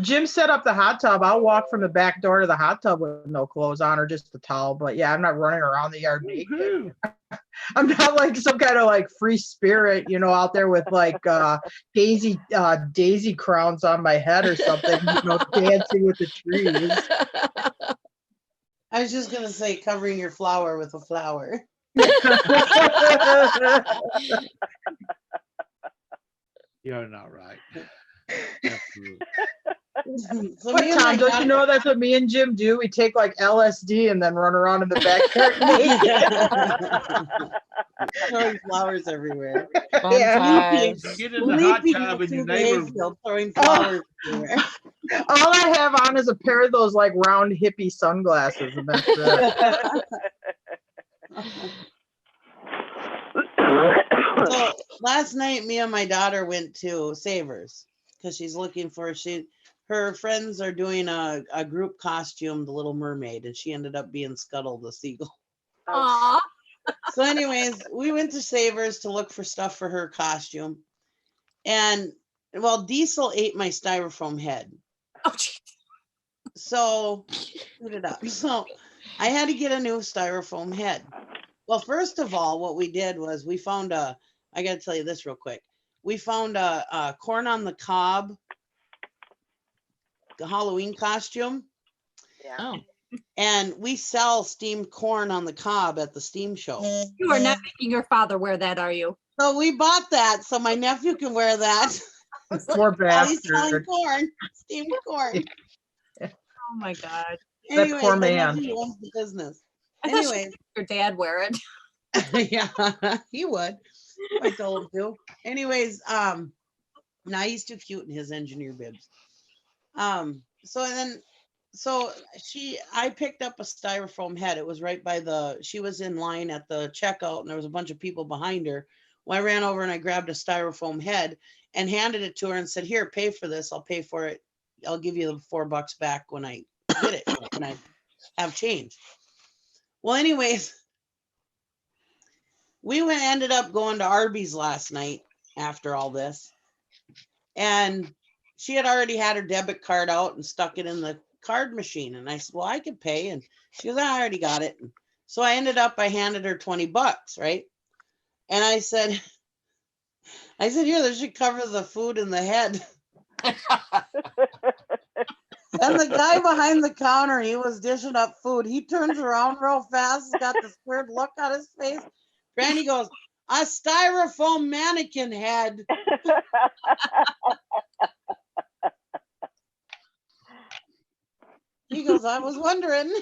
Jim set up the hot tub. I'll walk from the back door to the hot tub with no clothes on or just a towel. But yeah, I'm not running around the yard naked. Woo-hoo. I'm not like some kind of like free spirit, you know, out there with like daisy crowns on my head or something, you know, dancing with the trees. I was just gonna say covering your flower with a flower. You're not right. Absolutely. So But me and Tom, my don't you daughter- know that's what me and Jim do? We take like LSD and then run around in the backyard naked. throwing flowers everywhere. Fun Yeah. times. Get in the hot Leaping tub in your through the neighborhood. hayfield, throwing flowers everywhere. All I have on is a pair of those like round hippie sunglasses, and that's it. So last night, me and my daughter went to Savers because she's looking for her friends are doing a group costume, the Little Mermaid, and she ended up being Scuttle the seagull. Aw. So, anyways, we went to Savers to look for stuff for her costume, and well, Diesel ate my styrofoam head, Oh, gee. so put it up. So I had to get a new styrofoam head. Well, first of all, what we did was we found I got to tell you this real quick. We found a corn on the cob, the Halloween costume, Yeah. Oh, and we sell steamed corn on the cob at the steam show. You are not making your father wear that, are you? So we bought that so my nephew can wear that. Poor While he's selling bastard. corn, steamed corn. Oh my God. That Anyways, poor my man. nephew owns the business. I thought she Anyways, your dad wear it. yeah, he would. I told him to. Anyways, now he's too cute in his engineer bibs. So I picked up a styrofoam head. It was right by she was in line at the checkout and there was a bunch of people behind her. Well, I ran over and I grabbed a styrofoam head and handed it to her and said, "Here, pay for this. I'll pay for it. I'll give you the $4 back when I get it, when I have change." Well, anyways, we ended up going to Arby's last night after all this. And she had already had her debit card out and stuck it in the card machine. And I said, "Well, I could pay." And she goes, "I already got it." And so I handed her $20, right? And I said, "Here, this should cover the food and the head." And the guy behind the counter, he was dishing up food. He turns around real fast, got this weird look on his face. Granny goes, "A styrofoam mannequin head." He goes, "I was wondering."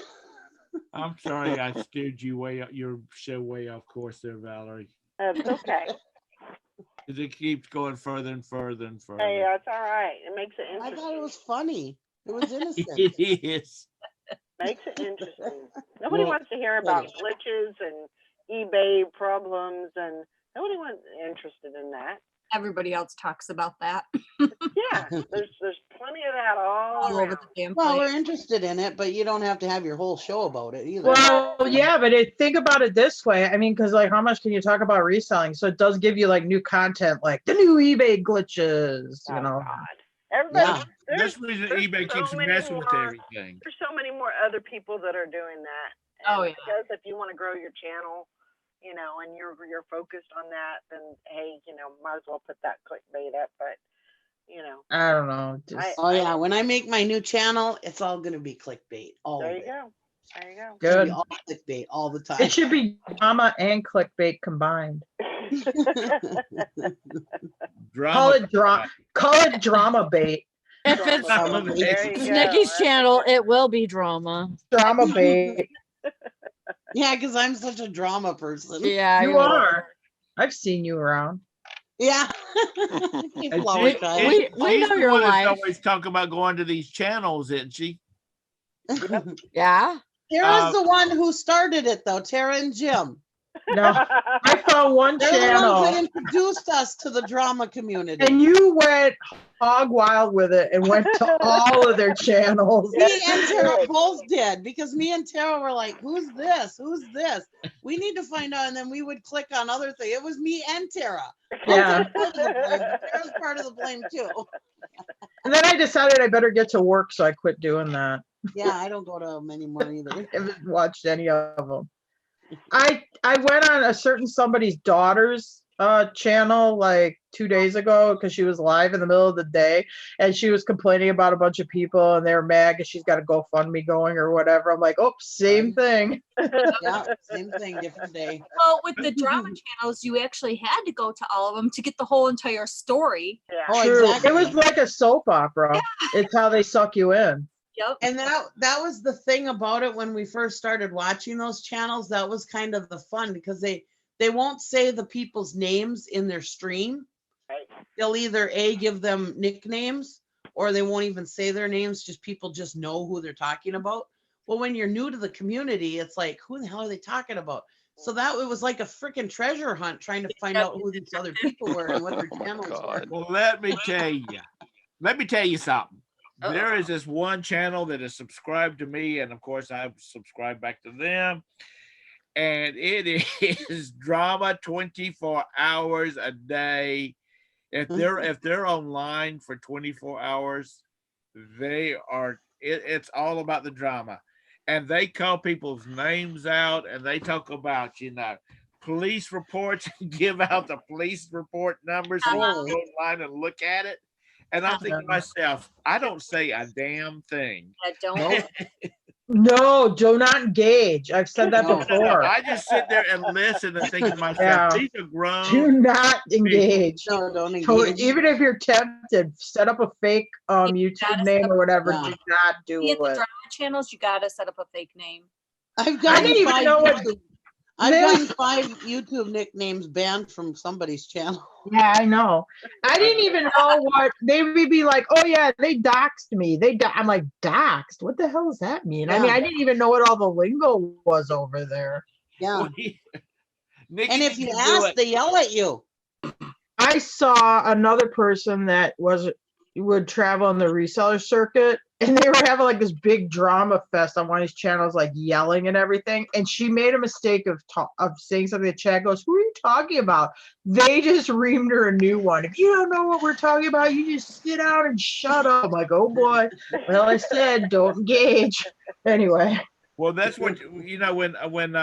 I'm sorry I steered you your show way off course there, Valerie. That's okay. 'Cause it keeps going further and further and further. Hey, that's all right. It makes it I interesting. thought it was funny. It was innocent. It is. Makes it interesting. Nobody Well, wants to hear about glitches and eBay problems, and nobody wants interested in that. Everybody else talks about that. Yeah, there's plenty of that all All over around. the damn Well, place. we're interested in it, but you don't have to have your whole show about it either. Well, yeah, but think about it this way. I mean, because like, how much can you talk about reselling? So it does give you like new content, like the new eBay glitches. Oh You know, God, everybody. Yeah. That's the reason there's eBay so keeps many messing with more- everything. There's so many more other people that are doing that. Oh, And yeah. Because if you want to grow your channel, you know, and you're focused on that, then hey, you know, might as well put that clickbait up. But you know, I don't know. Just Oh yeah, when I make my new channel, it's all gonna be clickbait. All there of you it. go. There you go. It's gonna be good. all clickbait all the time. It should be drama and clickbait combined. Drama. Call it drama bait. if it's Drama. There you go. Nikki's That's a channel, good it will be drama. Drama bait. Yeah, because I'm such a drama person. Yeah, You are. I've seen you around. Yeah. And Flower she- child. we she's know the your one that's life. always talking about going to these channels, isn't she? Yeah. Tara's the one who started it, though. Tara and Jim. No, I found one They're the ones channel, that introduced us to the drama community. and you went hog wild with it and went to all of their channels. Me and Tara both did, because me and Tara were like, "Who's this? Who's this? We need to find out." And then we would click on other things. It was me and Tara. Yeah. Part of the blame, but Tara's part of the blame too. And then I decided I better get to work, so I quit doing that. Yeah, I don't go to them anymore either. I haven't watched any of them. I went on a certain somebody's daughter's channel like 2 days ago because she was live in the middle of the day and she was complaining about a bunch of people and they were mad because she's got a GoFundMe going or whatever. I'm like, oh, same thing. Yeah, same thing, different day. Well, with the drama channels, you actually had to go to all of them to get the whole entire story. Yeah. Oh, True. exactly. It was like a soap opera. It's how they suck you in. Yep. And that was the thing about it when we first started watching those channels. That was kind of the fun because they won't say the people's names in their stream. Right. They'll either give them nicknames or they won't even say their names. Just people just know who they're talking about. Well, when you're new to the community, it's like, who the hell are they talking about? So that it was like a freaking treasure hunt trying to find out who these other people were and what their Oh, channels were. God. Well, let me tell you something. There is this one channel that is subscribed to me, and of course I've subscribed back to them. And it is drama 24 hours a day. If they're online for 24 hours, it's all about the drama. And they call people's names out and they talk about, police reports and give out the police report numbers so you can go online and look at it. And I'm thinking to myself, I don't say a damn thing. I don't. No, do not engage. I've said that No. before. I just sit there and listen and think to myself, Yeah. these are grown. Do not engage. No, don't So engage. even if you're tempted, set up a fake YouTube gotta name set or whatever. Yeah. Do not do In the it. drama channels, you gotta set up a fake name. I've I didn't even know what. I've There- gotten 5 YouTube nicknames banned from somebody's channel. Yeah, I know. I didn't even know what they would be like. Oh yeah, they doxed me. I'm like, doxed? What the hell does that mean? I mean, Yeah. I didn't even know what all the lingo was over there. Yeah. Nikki, And if you you can do ask, it. they yell at you. I saw another person that would travel on the reseller circuit, and they were having like this big drama fest on one of his channels, like yelling and everything. And she made a mistake of saying something. The chat goes, "Who are you talking about?" They just reamed her a new one. If you don't know what we're talking about, you just sit down and shut up. I'm like, oh boy. Well, I said don't engage. Anyway. Well, that's what when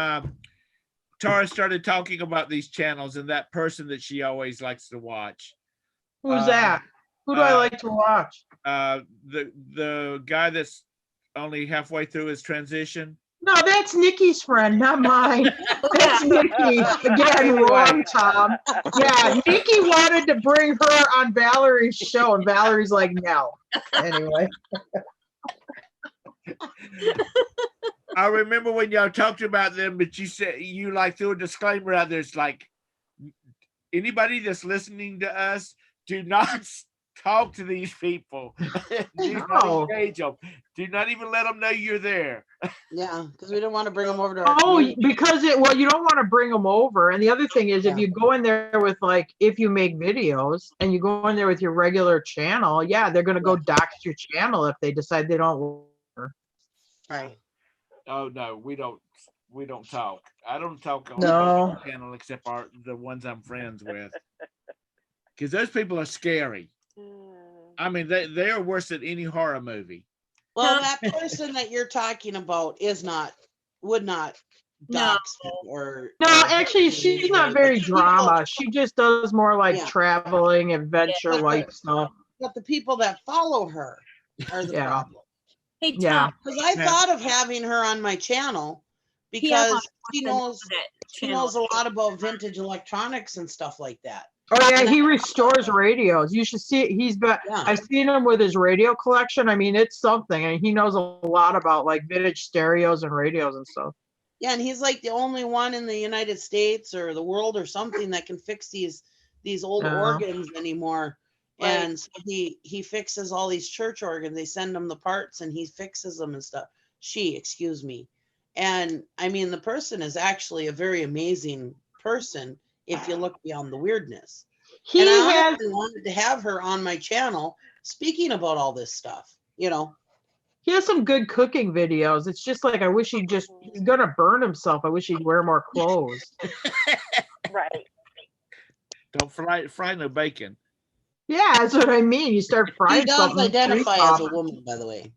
Tara started talking about these channels and that person that she always likes to watch. Who's that? Who do I like to watch? The guy that's only halfway through his transition. No, that's Nikki's friend, not mine. That's Nikki. Again, Anyway. wrong, Tom. Yeah, Nikki wanted to bring her on Valerie's show, and Valerie's like, no. Anyway. I remember when y'all talked about them, but you said you like threw a disclaimer out there. It's like, anybody that's listening to us, do not talk to these people. Do not No. engage them. Do not even let them know you're there. Yeah, because we don't want to bring them over to our Oh, community. because you don't want to bring them over. And the other thing is, if Yeah. you go in there with if you make videos and you go in there with your regular channel, yeah, they're going to go dox your channel if they decide they don't. Right. Oh no, we don't talk. I don't talk on No. my channel except the ones I'm friends with. Because those people are scary. I mean, they are worse than any horror movie. Well, that person that you're talking about would not No. dox me or. No, or actually, hurt me she's not or- very but people- drama. She just does more like Yeah. traveling, adventure, Yeah. life stuff. But the people that follow her are the Yeah. problem. Hey, Tom. Yeah. Because I Yeah. thought of having her on my channel He has because she one knows that she channel. knows a lot about vintage electronics and stuff like that. Oh yeah, And he restores radios. You should see it. Yeah. I've seen him with his radio collection. I mean, it's something, and he knows a lot about like vintage stereos and radios and stuff. Yeah, and he's like the only one in the United States or the world or something that can fix these old Yeah. organs anymore. Right. And so he fixes all these church organs. They send him the parts and he fixes them and stuff. Excuse me. And I mean, the person is actually a very amazing person if you look beyond the weirdness. He And I has honestly wanted to have her on my channel speaking about all this stuff, he has some good cooking videos. It's just like I wish he's gonna burn himself. I wish he'd wear more clothes. Right. Don't fry no bacon. Yeah, that's what I mean. You start He frying does something. identify as a woman, by the way.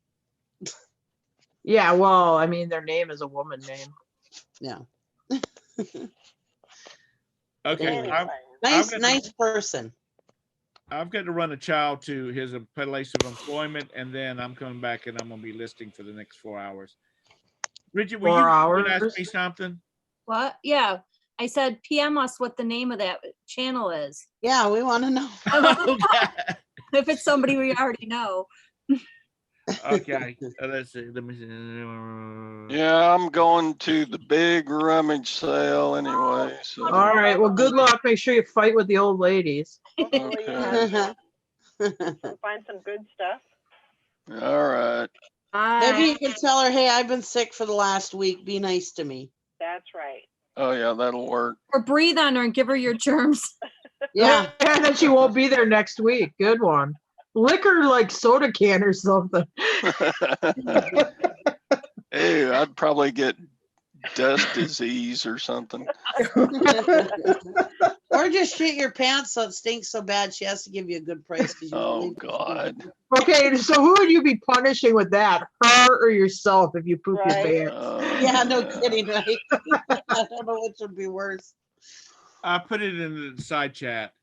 Yeah, well, I mean, their name is a woman name. Yeah. Okay, Anyway. I've Nice, got to- nice person. I've got to run a child to his place of employment, and then I'm coming back and I'm gonna be listing for the next 4 hours. Bridget, were 4 you gonna hours. ask me something? What? Yeah. I said PM us what the name of that channel is. Yeah, we want to know. Okay. If it's somebody we already know. Okay. Let's see. Let me see. Yeah, I'm going to the big rummage sale anyway, so. All right. Well, good luck. Make sure you fight with the old ladies. Hopefully you Okay. have find some good stuff. All right. Maybe you can tell her, hey, I've been sick for the last week. Be nice to me. That's right. Oh, yeah, that'll work. Or breathe on her and give her your germs. Yeah. And then she won't be there next week. Good one. Lick her like soda can or something. Hey, I'd probably get dust disease or something. Or just shit your pants so it stinks so bad she has to give you a good price. 'Cause you won't Oh, leave it. God. Okay, so who would you be punishing with that? Her or yourself if you poop Right. your pants? Yeah, no kidding, right? I don't know which would be worse. I put it in the side chat.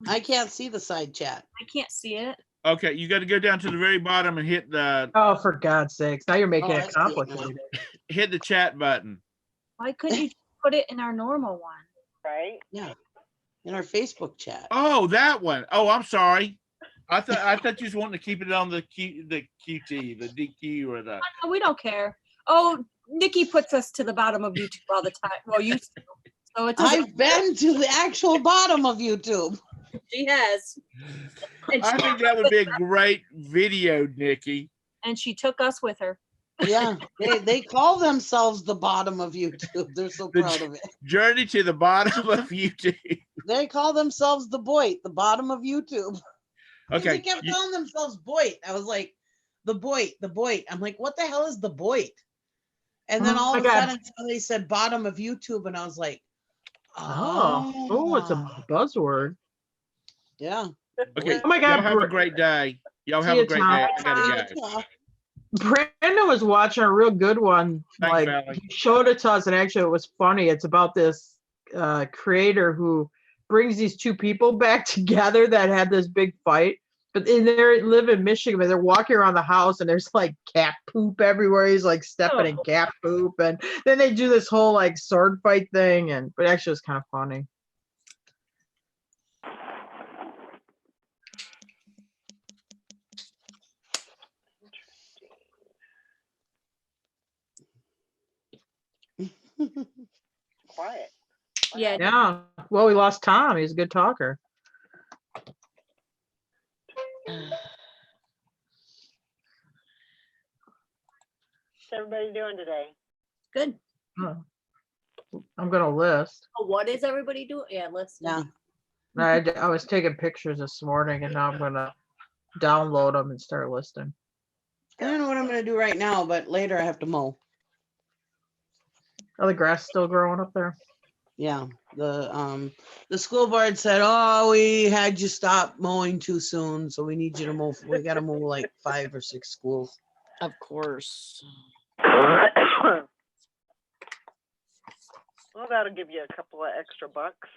I can't see the side chat. I can't see it. Okay, you got to go down to the very bottom and hit the Oh, for God's sakes. Now you're making Oh, I it see it now. complicated. chat button. Why couldn't you put it in our normal one? Right? Yeah. In our Facebook chat. Oh, that one. Oh, I'm sorry. I thought you just wanted to keep it on the QT, the DQ, or the. Oh, we don't care. Oh, Nikki puts us to the bottom of YouTube all the time. Well, used to. So it doesn't. I've been to the actual bottom of YouTube. She has. And I she, think that would be a great video, Nikki. and she took us with her. Yeah. They call themselves the bottom of YouTube. They're so The proud of it. Journey to the bottom of YouTube. They call themselves the Boit, the bottom of YouTube. Because Okay. they kept calling themselves Boit. I was like, the Boit, the Boit. I'm like, what the hell is the Boit? And then Oh all my of a God. sudden somebody said bottom of YouTube, and I was like, Oh, it's a buzzword. yeah. Okay. Oh my God, Y'all have a Bri- great day. Y'all See have you, a great Tom. day. I gotta go. Yeah. Brandon was watching a real good one. Thanks, Like Valerie. he showed it to us, and actually it was funny. It's about this creator who brings these two people back together that had this big fight. But they live in Michigan, but they're walking around the house, and there's like cat poop everywhere. He's like stepping in cat poop, and then they do this whole like sword fight thing. And but actually, it's kind of funny. Quiet. Yeah. Yeah. Well, we lost Tom. He's a good talker. What's everybody doing today? Good. Oh. I'm gonna list. Oh, what is everybody doing? Yeah, let's. Yeah. I was taking pictures this morning, and now I'm gonna download them and start listing. I don't know what I'm going to do right now, but later I have to mow. Are the grass still growing up there? Yeah. The school board said, oh, we had you stop mowing too soon, so we need you to mow. We got to mow like 5 or 6 schools. Of course. Well, that'll give you a couple of extra bucks.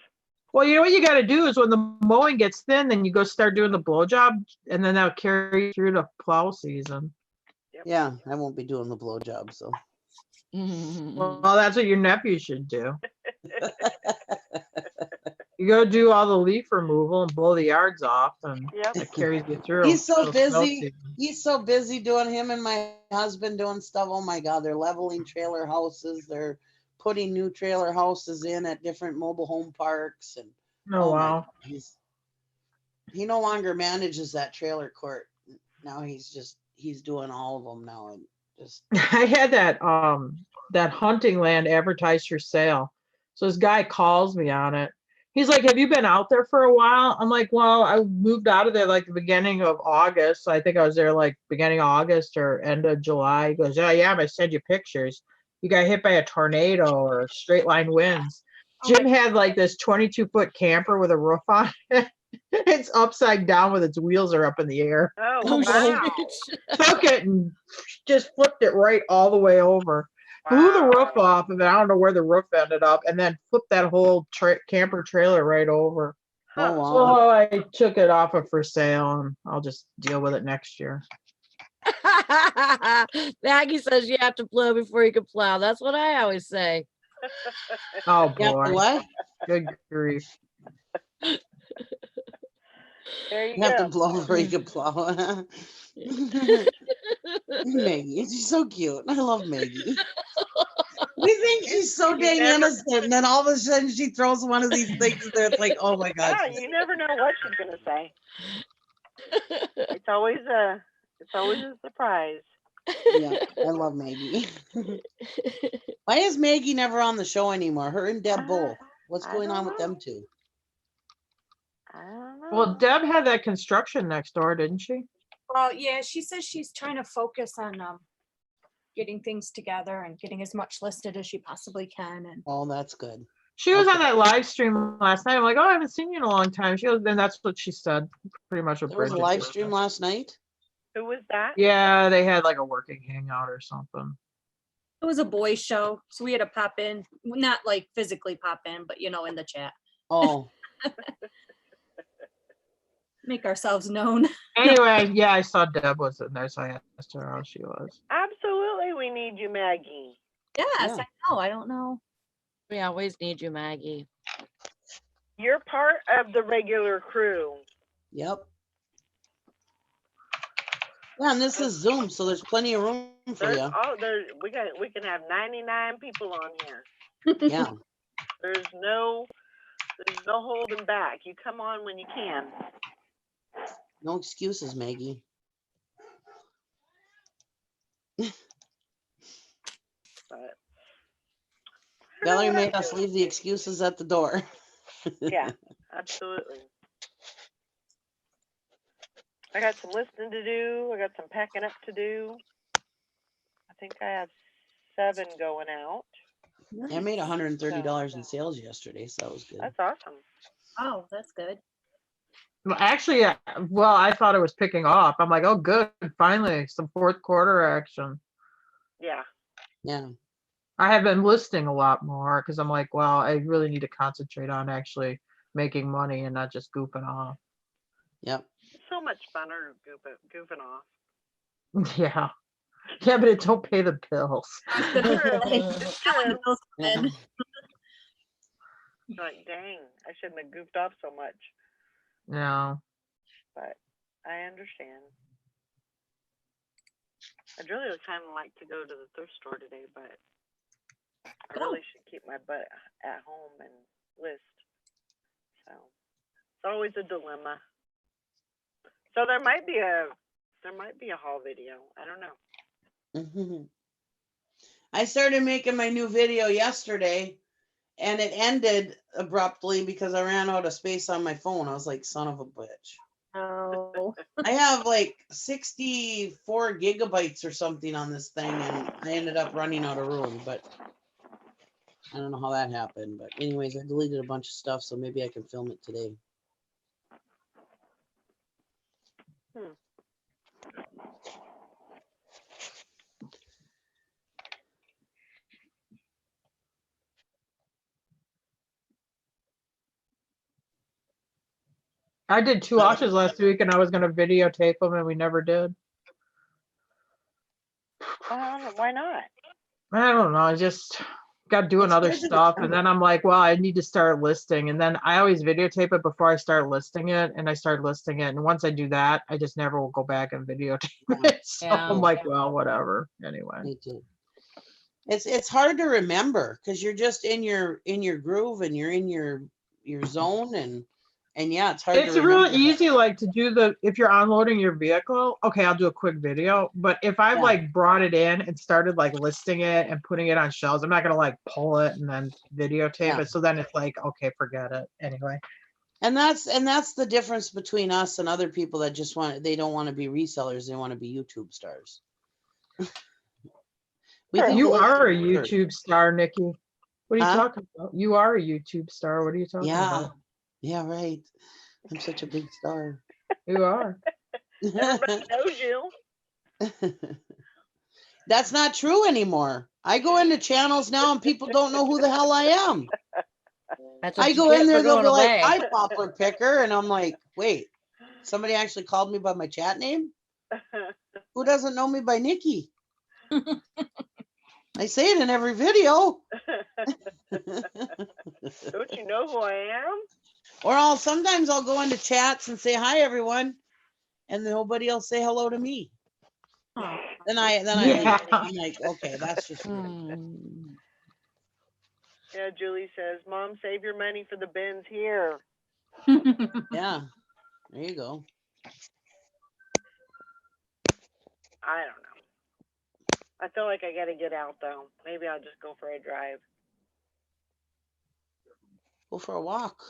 Well, you know what you got to do is when the mowing gets thin, then you go start doing the blow job, and then that'll carry you through the plow season. Yeah, I won't be doing the blow job, so. Well, that's what your nephew should do. You go do all the leaf removal and blow the yards off, and Yep. it carries you through. He's so till snow busy. season. He's so busy doing him and my husband doing stuff. Oh my God, they're leveling trailer houses. They're putting new trailer houses in at different mobile home parks. And Oh, my wow. God, he no longer manages that trailer court. Now he's doing all of them now. And just, I had that hunting land advertised for sale. So this guy calls me on it. He's like, have you been out there for a while? I'm like, well, I moved out of there like the beginning of August. I think I was there like beginning of August or end of July. He goes, oh yeah, I send you pictures. You got hit by a tornado or straight line winds. Jim had like this 22-foot camper with a roof on it. It's upside down with its wheels are up in the air. Oh, Oh, wow. shit. Took it and just flipped it right all the way over. blew the roof Wow. off of it. I don't know where the roof ended up, and then flipped that whole camper trailer right over. Oh, Huh. So wow. I took it off of for sale, and I'll just deal with it next year. Maggie says you have to plow before you can plow. That's what I always say. Oh Yeah, boy, what? good grief. There you You have to go. blow before you can plow. Maggie, she's so cute. I love Maggie. We think she's so You dang never- innocent, and then all of a sudden she throws one of these things there. It's like, oh my god. Ah, you never know what she's gonna say. It's always a surprise. Yeah, I love Maggie. Why is Maggie never on the show anymore? Her and Deb both. What's I going don't on with know. them two? I don't know. Well, Deb had that construction next door, didn't she? Well, yeah, she says she's trying to focus on getting things together and getting as much listed as she possibly can. And Oh, that's good. She was on Okay. that live stream last night. I'm like, oh, I haven't seen you in a long time. She goes, then that's what she said. Pretty much what There was a Bridget live just stream said. last night. Who was that? Yeah, they had like a working hangout or something. it was a boys show, so we had to pop in, not like physically pop in, but in the chat, Oh, make ourselves known. Anyway, yeah, I saw Deb was in there, so I asked her how she was. Absolutely, we need you, Maggie. Yes, Yeah. I know. I don't know. We always need you, Maggie. You're part of the regular crew. yep. Yeah, and this is Zoom, so there's plenty of room for There's you. we can have 99 people on here. Yeah. There's no holding back. You come on when you can. No excuses, Maggie. But Valerie made us leave the excuses at the door. yeah, absolutely. I got some listening to do. I got some packing up to do. I think I have 7 going out. I made $130 in sales yesterday, so that was good. That's awesome. Oh, that's good. Well, actually, well, I thought it was picking off. I'm like, oh, good, finally, some fourth quarter action. Yeah. Yeah. I have been listing a lot more because I'm like, well, I really need to concentrate on actually making money and not just goofing off. Yep. So much funner goofing off. Yeah. Yeah, but it don't pay the bills. It's true. Yeah. Like, dang, I shouldn't have goofed off so much. No. But I understand. I'd really kind of like to go to the thrift store today, but I really should keep my butt at home and list. So it's always a dilemma. So there might be a haul video. I don't know. I started making my new video yesterday and it ended abruptly because I ran out of space on my phone. I was like, son of a bitch. Oh, I have like 64 gigabytes or something on this thing and I ended up running out of room, but I don't know how that happened. But anyways, I deleted a bunch of stuff, so maybe I can film it today. I did 2 auctions last week and I was going to videotape them and we never did. Why not? I don't know. I just got doing It's other hard to stuff. And determine. then I'm like, well, I need to start listing. And then I always videotape it before I start listing it. And I start listing it. And once I do that, I just never will go back and videotape it. So Yeah. I'm like, well, whatever. Anyway. Me too. It's hard to remember because you're just in your groove and you're in your zone and yeah, it's hard It's to remember. real easy, like to do if you're unloading your vehicle, okay, I'll do a quick video. But if I've Yeah. like brought it in and started like listing it and putting it on shelves, I'm not gonna like pull it and then videotape Yeah. it. So then it's like, okay, forget it. Anyway. And that's the difference between us and other people that just they don't want to be resellers, they want to be YouTube stars. You we're are a YouTubers. YouTube star, Nikki. What are you Huh? talking about? You are a YouTube star. What are you talking Yeah. about? Yeah, right. I'm such a big star. You are. Everybody knows you. That's not true anymore. I go into channels now and people don't know who the hell I am. That's what I you go get in for there, they'll going be like, away. "Hi, poplar picker," and I'm like, "Wait, somebody actually called me by my chat name? Who doesn't know me by Nikki? I say it in every video." Don't you know who I am? Or sometimes I'll go into chats and say, "Hi, everyone," and nobody will say hello to me. Oh. Then I Yeah. leave. I'm like, okay, that's just rude. Hmm. Yeah, Julie says, Mom, save your money for the bins here. Yeah, there you go. I don't know. I feel like I gotta get out though. Maybe I'll just go for a drive. Go for a walk.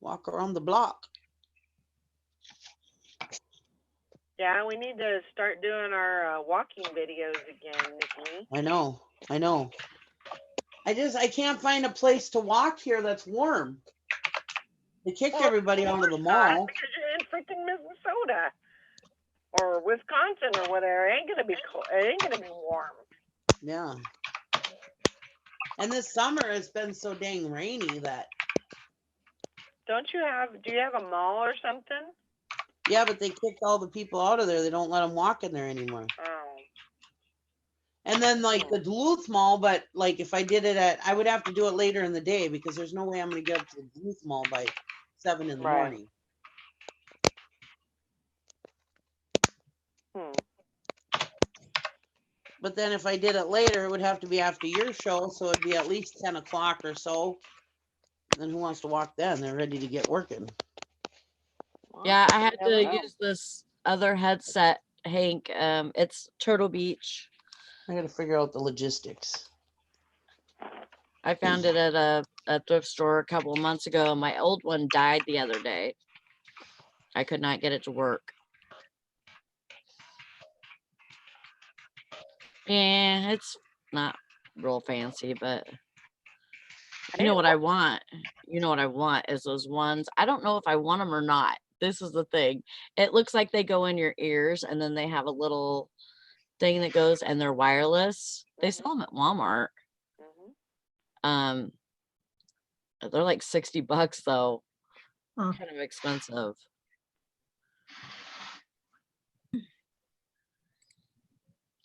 Walk around the block. Yeah, we need to start doing our walking videos again, Nikki. I know. I can't find a place to walk here that's warm. They kicked everybody out of the mall. Because you're in freaking Minnesota or Wisconsin or whatever. It ain't gonna be cold. It ain't gonna be warm. Yeah. And this summer it's been so dang rainy that. Do you have a mall or something? Yeah, but they kicked all the people out of there. They don't let them walk in there anymore. Oh. And then like the Duluth Mall, but like if I did it I would have to do it later in the day because there's no way I'm gonna get up to the Duluth Mall by 7 in the Right. morning. But then if I did it later, it would have to be after your show, so it'd be at least 10 o'clock or so. Then who wants to walk then? They're ready to get working. Yeah, I had never to know. use this other headset, Hank. It's Turtle Beach. I got to figure out the logistics. I found it at a thrift store a couple of months ago. My old one died the other day. I could not get it to work. Yeah, it's not real fancy, but you know what I want? You know what I want is those ones. I don't know if I want them or not. This is the thing. It looks like they go in your ears and then they have a little thing that goes and they're wireless. They sell them at Walmart. They're like $60 though. Huh. Kind of expensive.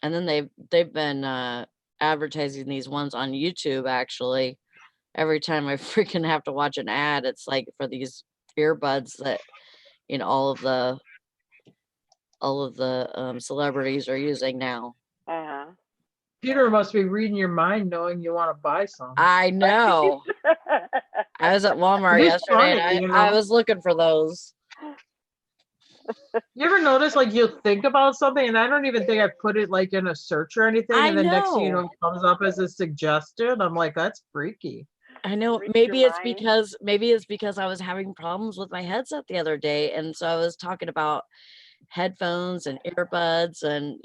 And then they've been advertising these ones on YouTube actually. Every time I freaking have to watch an ad, it's like for these earbuds that all of the celebrities are using now. Peter must be reading your mind knowing you want to buy some. I know. I was at Walmart It is yesterday funny, and I was looking for those. You ever notice like you'll think about something and I don't even think I put it like in a search or anything, I and then next thing you know. know it comes up as a suggestion. I'm like, that's freaky. I know. Read Maybe your it's mind. because I was having problems with my headset the other day, and so I was talking about headphones and earbuds and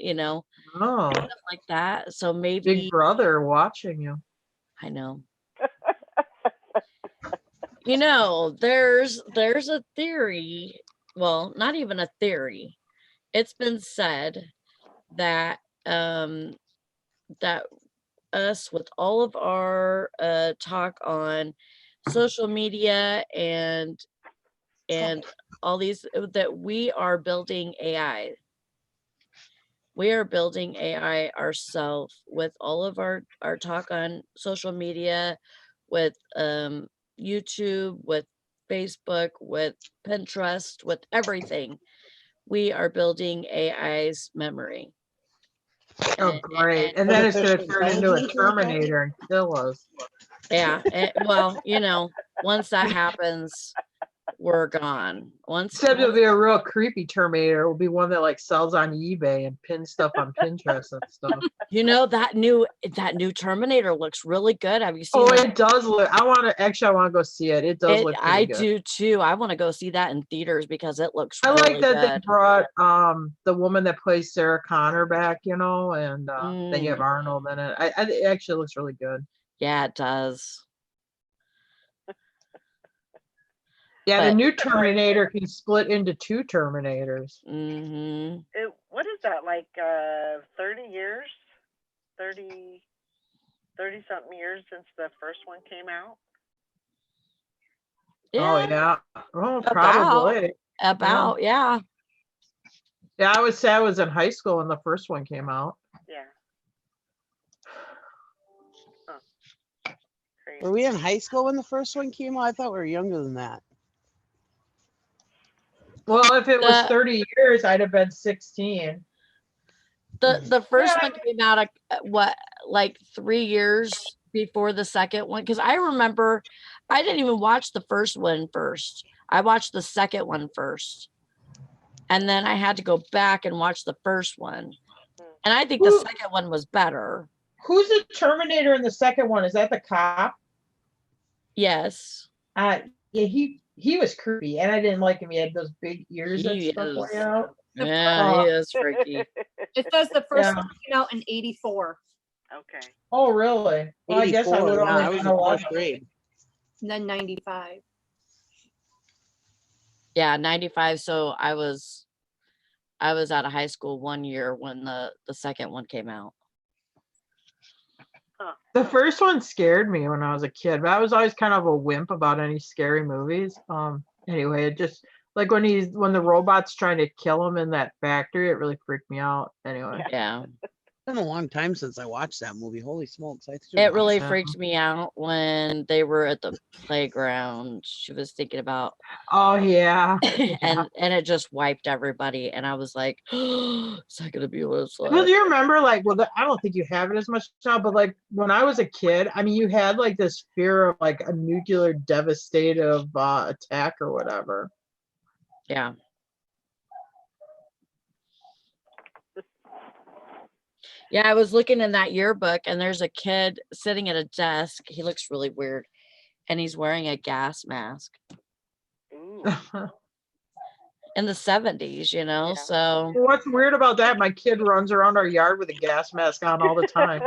Oh, stuff like that. So Big maybe Brother watching you. I know. There's a theory. Well, not even a theory. It's been said that that us with all of our talk on social media and all these that we are building AI. We are building AI ourselves with all of our talk on social media, with YouTube, with Facebook, with Pinterest, with everything. We are building AI's memory. Oh, great. And then it's going to Artificial turn into a intelligence, you're saying? Terminator and kill us. Yeah. Well, once that happens, we're gone. Except it'll be a real creepy Terminator. It will be one that like sells on eBay and pins stuff on Pinterest and stuff. that new Terminator looks really good. Have you seen Oh, the it does look. I want to go see it. It does look I pretty good. do too. I want to go see that in theaters because it looks I really like that they good. brought the woman that plays Sarah Connor back, and then you have Arnold in it. It actually looks really good. Yeah, it does. Yeah, the new Terminator can split into two Terminators. Mm-hmm. What is that, like, 30 years? 30 something years since the first one came out? Oh Yeah, yeah. Oh, About. probably. about, yeah. Yeah, I would say I was in high school when the first one came out. Yeah. Huh. Crazy. Were we in high school when the first one came out? I thought we were younger than that. Well, if it was The 30 years, I'd have been 16. the first Yeah. one came out what, like 3 years before the second one, because I remember I didn't even watch the first one first. I watched the second one first, and then I had to go back and watch the first one, and I think the Who- second one was better. Who's the Terminator in the second one? Is that the cop? Yes, Yeah, he was creepy, and I didn't like him. He had those big ears that he stuck way is. out. Yeah, he is freaky. It says the first Yeah. one came out in 84, Okay. Oh, really? Well, I guess I 84, would yeah, only I was been in 11. fourth grade. and then 95. Yeah, 95. So I was out of high school 1 year when the second one came out. The first one scared me when I was a kid, but I was always kind of a wimp about any scary movies. Anyway, it just like when the robot's trying to kill him in that factory, it really freaked me out. Anyway. Yeah. It's been a long time since I watched that movie. Holy smokes. I should It watch really Yeah. freaked me out when they were at the playground. She was thinking about Oh yeah. and it just wiped everybody. And I was like, is that gonna be what it's Well, like? do you remember I don't think you have it as much now, but like when I was a kid, I mean, you had like this fear of like a nuclear devastative attack or whatever. Yeah. Yeah, I was looking in that yearbook and there's a kid sitting at a desk. He looks really weird. And he's wearing a gas mask Ooh. in the 70s, you know? Yeah. So What's weird about that? My kid runs around our yard with a gas mask on all the time.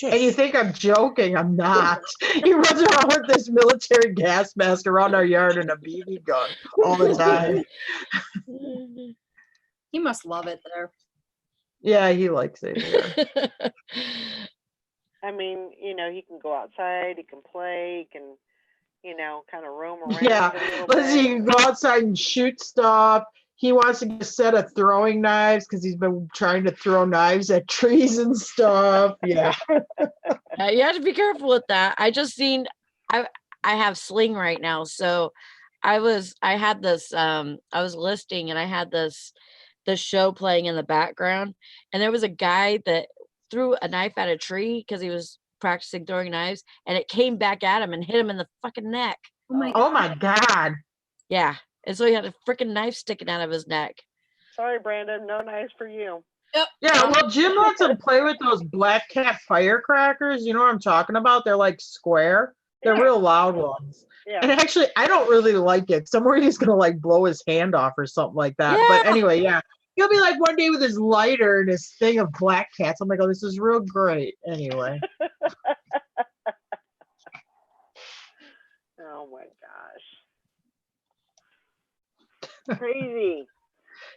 And you Shush. think I'm joking? I'm not. He runs around with this military gas mask around our yard and a BB gun all the time. He must love it there. Yeah, he likes it here. I mean, he can go outside, he can play, he can, kind of roam around Yeah, a little let's see, bit. he can go outside and shoot stuff. He wants to get a set of throwing knives because he's been trying to throw knives at trees and stuff. Yeah. You have to be careful with that. I just seen I have Sling right now. So I had this I was listing and I had this show playing in the background, and there was a guy that threw a knife at a tree because he was practicing throwing knives, and it came back at him and hit him in the fucking neck. Oh my Oh my God. Yeah. And so he had a freaking knife sticking out of his neck. Sorry, Brandon, no knives for you. Yeah, well, Jim lets him play with those Black Cat firecrackers. You know what I'm talking about? They're like square. They're Yeah. real loud ones. Yeah. And actually, I don't really like it. Somewhere he's gonna like blow his hand off or something like that. But Yeah. anyway, yeah. He'll be like one day with his lighter and his thing of black cats. I'm like, oh, this is real great. Anyway. Oh my gosh. Crazy.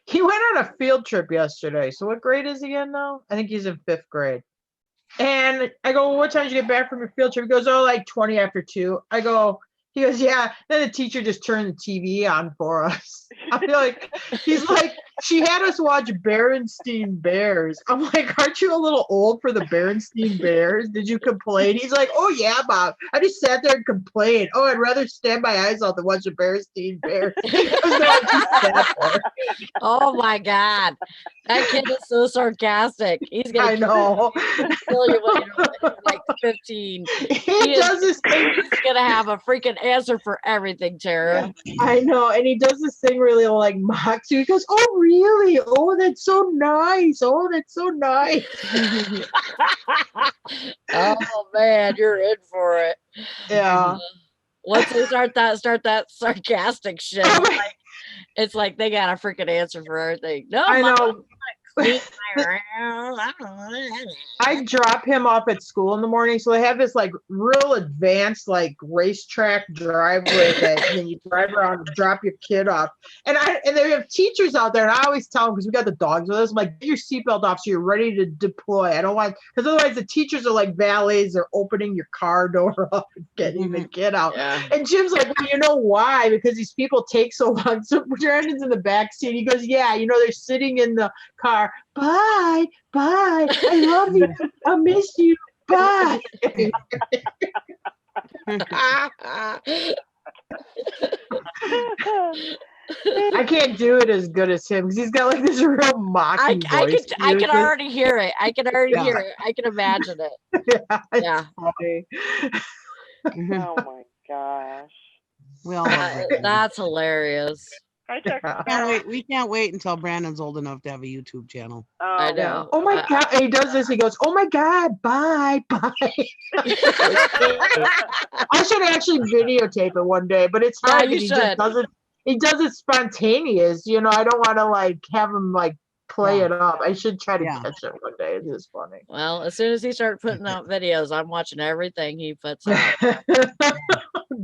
He went on a field trip yesterday. So what grade is he in now? I think he's in 5th grade. And I go, well, what time did you get back from your field trip? He goes, oh, like 20 after 2. He goes, yeah. Then the teacher just turned the TV on for us. I feel like he's like, she had us watch Berenstain Bears. I'm like, aren't you a little old for the Berenstain Bears? Did you complain? He's like, oh yeah, Bob. I just sat there and complained. Oh, I'd rather stand my eyes out than watch the Berenstain Bears. Oh my God. That kid is so sarcastic. He's gonna I know. kill you when you're like 15. He does this thing. He's gonna have a freaking answer for everything, Tara. I know, and he does this thing really like mocks you. He goes, "Oh, really? Oh, that's so nice. Oh, that's so nice." Oh man, you're in for it. Yeah. Once they start that sarcastic shit, it's like they got a freaking answer for everything. No, I Mom, know. I'm gonna I drop him off at school in the morning, so they have this like real advanced like racetrack driveway that then you drive around and drop your kid off. And they have teachers out there, and I always tell them because we got the dogs with us, I'm like, get your seatbelt off so you're ready to deploy. I don't want because otherwise the teachers are like valets, they're opening your car door up and getting the kid out. Yeah. And Jim's like, well, you know why? Because these people take so long. So Brandon's in the back seat. He goes, yeah, you know, they're sitting in the car. Bye, bye. I love you. I miss you. Bye. I can't do it as good as him because he's got like this real mocking voice. I can already hear it. I can already Yeah. hear it. I can imagine it. Yeah, it's Yeah. funny. Oh my gosh. We all love Brandon. That's hilarious. Hi, Chuck. We can't wait until Brandon's old enough to have a YouTube channel. I Oh, know. Oh my God. And he does this. He goes, oh my God, bye, bye. I should actually videotape it one day, but it's Yeah, hard you because he just should. doesn't. He does it spontaneous. You know, I don't want to like have him like play Yeah. it up. I should try to Yeah. catch it one day. It is funny. Well, as soon as he started putting out videos, I'm watching everything he puts out.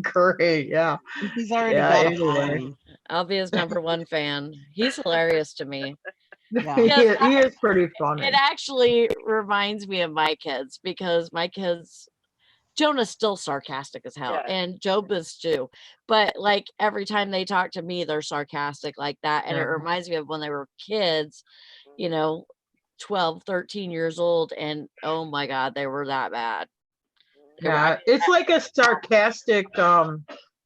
Great. Yeah. He's already Yeah, got a anyway. following. I'll be his #1 fan. He's hilarious to me. Yeah. He is pretty funny. It actually reminds me of my kids because my kids, Jonah's still sarcastic as hell, Yeah. and Job is too. But like every time they talk to me, they're sarcastic like that. And it Yeah. reminds me of when they were kids, you know, 12, 13 years old. And oh my God, they were that bad. Yeah, it's like a sarcastic,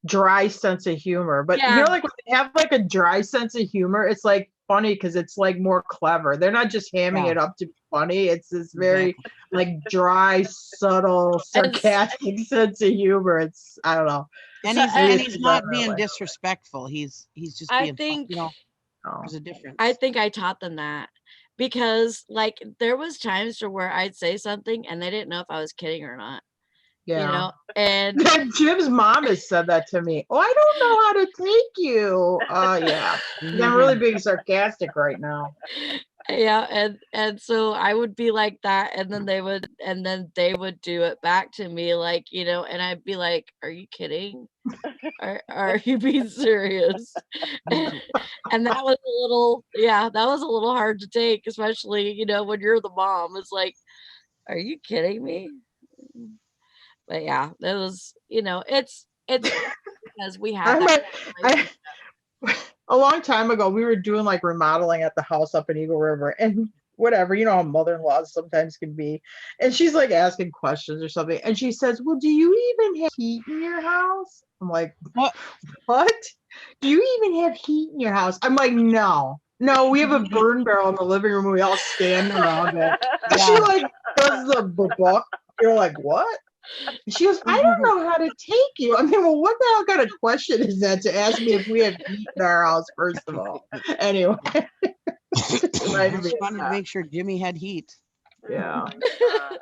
dry sense of humor. But you Yeah. know, like when they have like a dry sense of humor, it's like funny because it's like more clever. They're not just hamming Yeah. it up to be funny. It's this very like dry, subtle, sarcastic sense of humor. It's I don't know. And So- he's and and it's he's not that being way. disrespectful. He's just I being fun, think- you know, Oh. there's a difference. I think I taught them that because like there was times to where I'd say something and they didn't know if I was kidding or not. Yeah. You know, and Jim's mom has said that to me. Oh, I don't know how to take you. Yeah. I'm really being sarcastic right now. yeah, and so I would be like that, and then they would do it back to me, like, you know, and I'd be like, "Are you kidding? Are you being serious?" And that was a little, yeah, that was a little hard to take, especially, you know, when you're the mom. It's like, "Are you kidding me?" But yeah, that was, you know, it's because we had that a long time ago, we were doing like remodeling at the house up in Eagle River and whatever, you know how mother-in-laws sometimes can be. And she's like asking questions or something. And she says, well, do you even have heat in your house? I'm like, what? Do you even have heat in your house? I'm like, no, we have a burn barrel in the living room. We all stand around it. And she like does the book. You're like, what? She goes, I don't know how to take you. I mean, well, what the hell kind of question is that to ask me if we have heat in our house, first of all? Anyway. I just wanted to make sure Jimmy had heat. Yeah. Oh my God.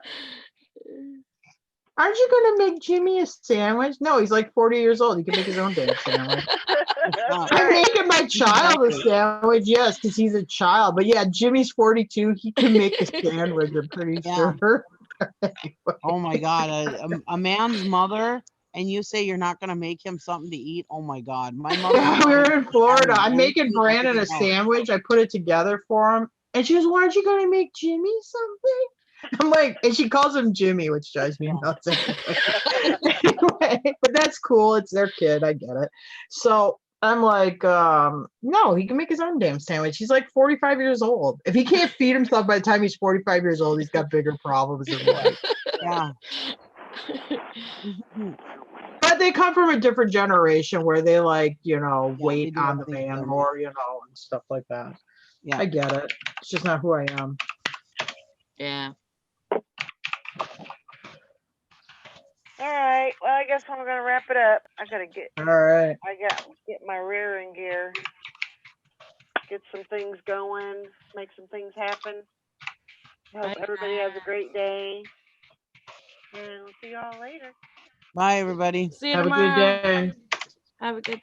Aren't you going to make Jimmy a sandwich? No, he's like 40 years old. He can make his own damn sandwich. That's I'm right. making my child a sandwich, yes, because he's a child. But yeah, Jimmy's 42. He can make a sandwich, I'm pretty sure. Oh my God, a man's mother, and you say you're not going to make him something to eat? Oh my God, my mother. Yeah, we were in Florida. I'm making Brandon Brandon a sandwich. I put it together for him. And she goes, well, aren't you going to make Jimmy something? I'm like, and she calls him Jimmy, which drives me nuts. Anyway, but that's cool. It's their kid. I get it. So I'm like, no, he can make his own damn sandwich. He's like 45 years old. If he can't feed himself by the time he's 45 years old, he's got bigger problems in life. Yeah. But they come from a different generation where they like, you know, Yeah, wait they do on the have things man done more, you know, and stuff like that. Yeah. I get it. It's just not who I am. yeah. All right. Well, I guess I'm gonna wrap it up. I gotta get All right. my rear in gear. Get some things going. Make some things happen. Hope everybody has a great day. And we'll see y'all later. Bye, everybody. See you Have a tomorrow. good day. Have a good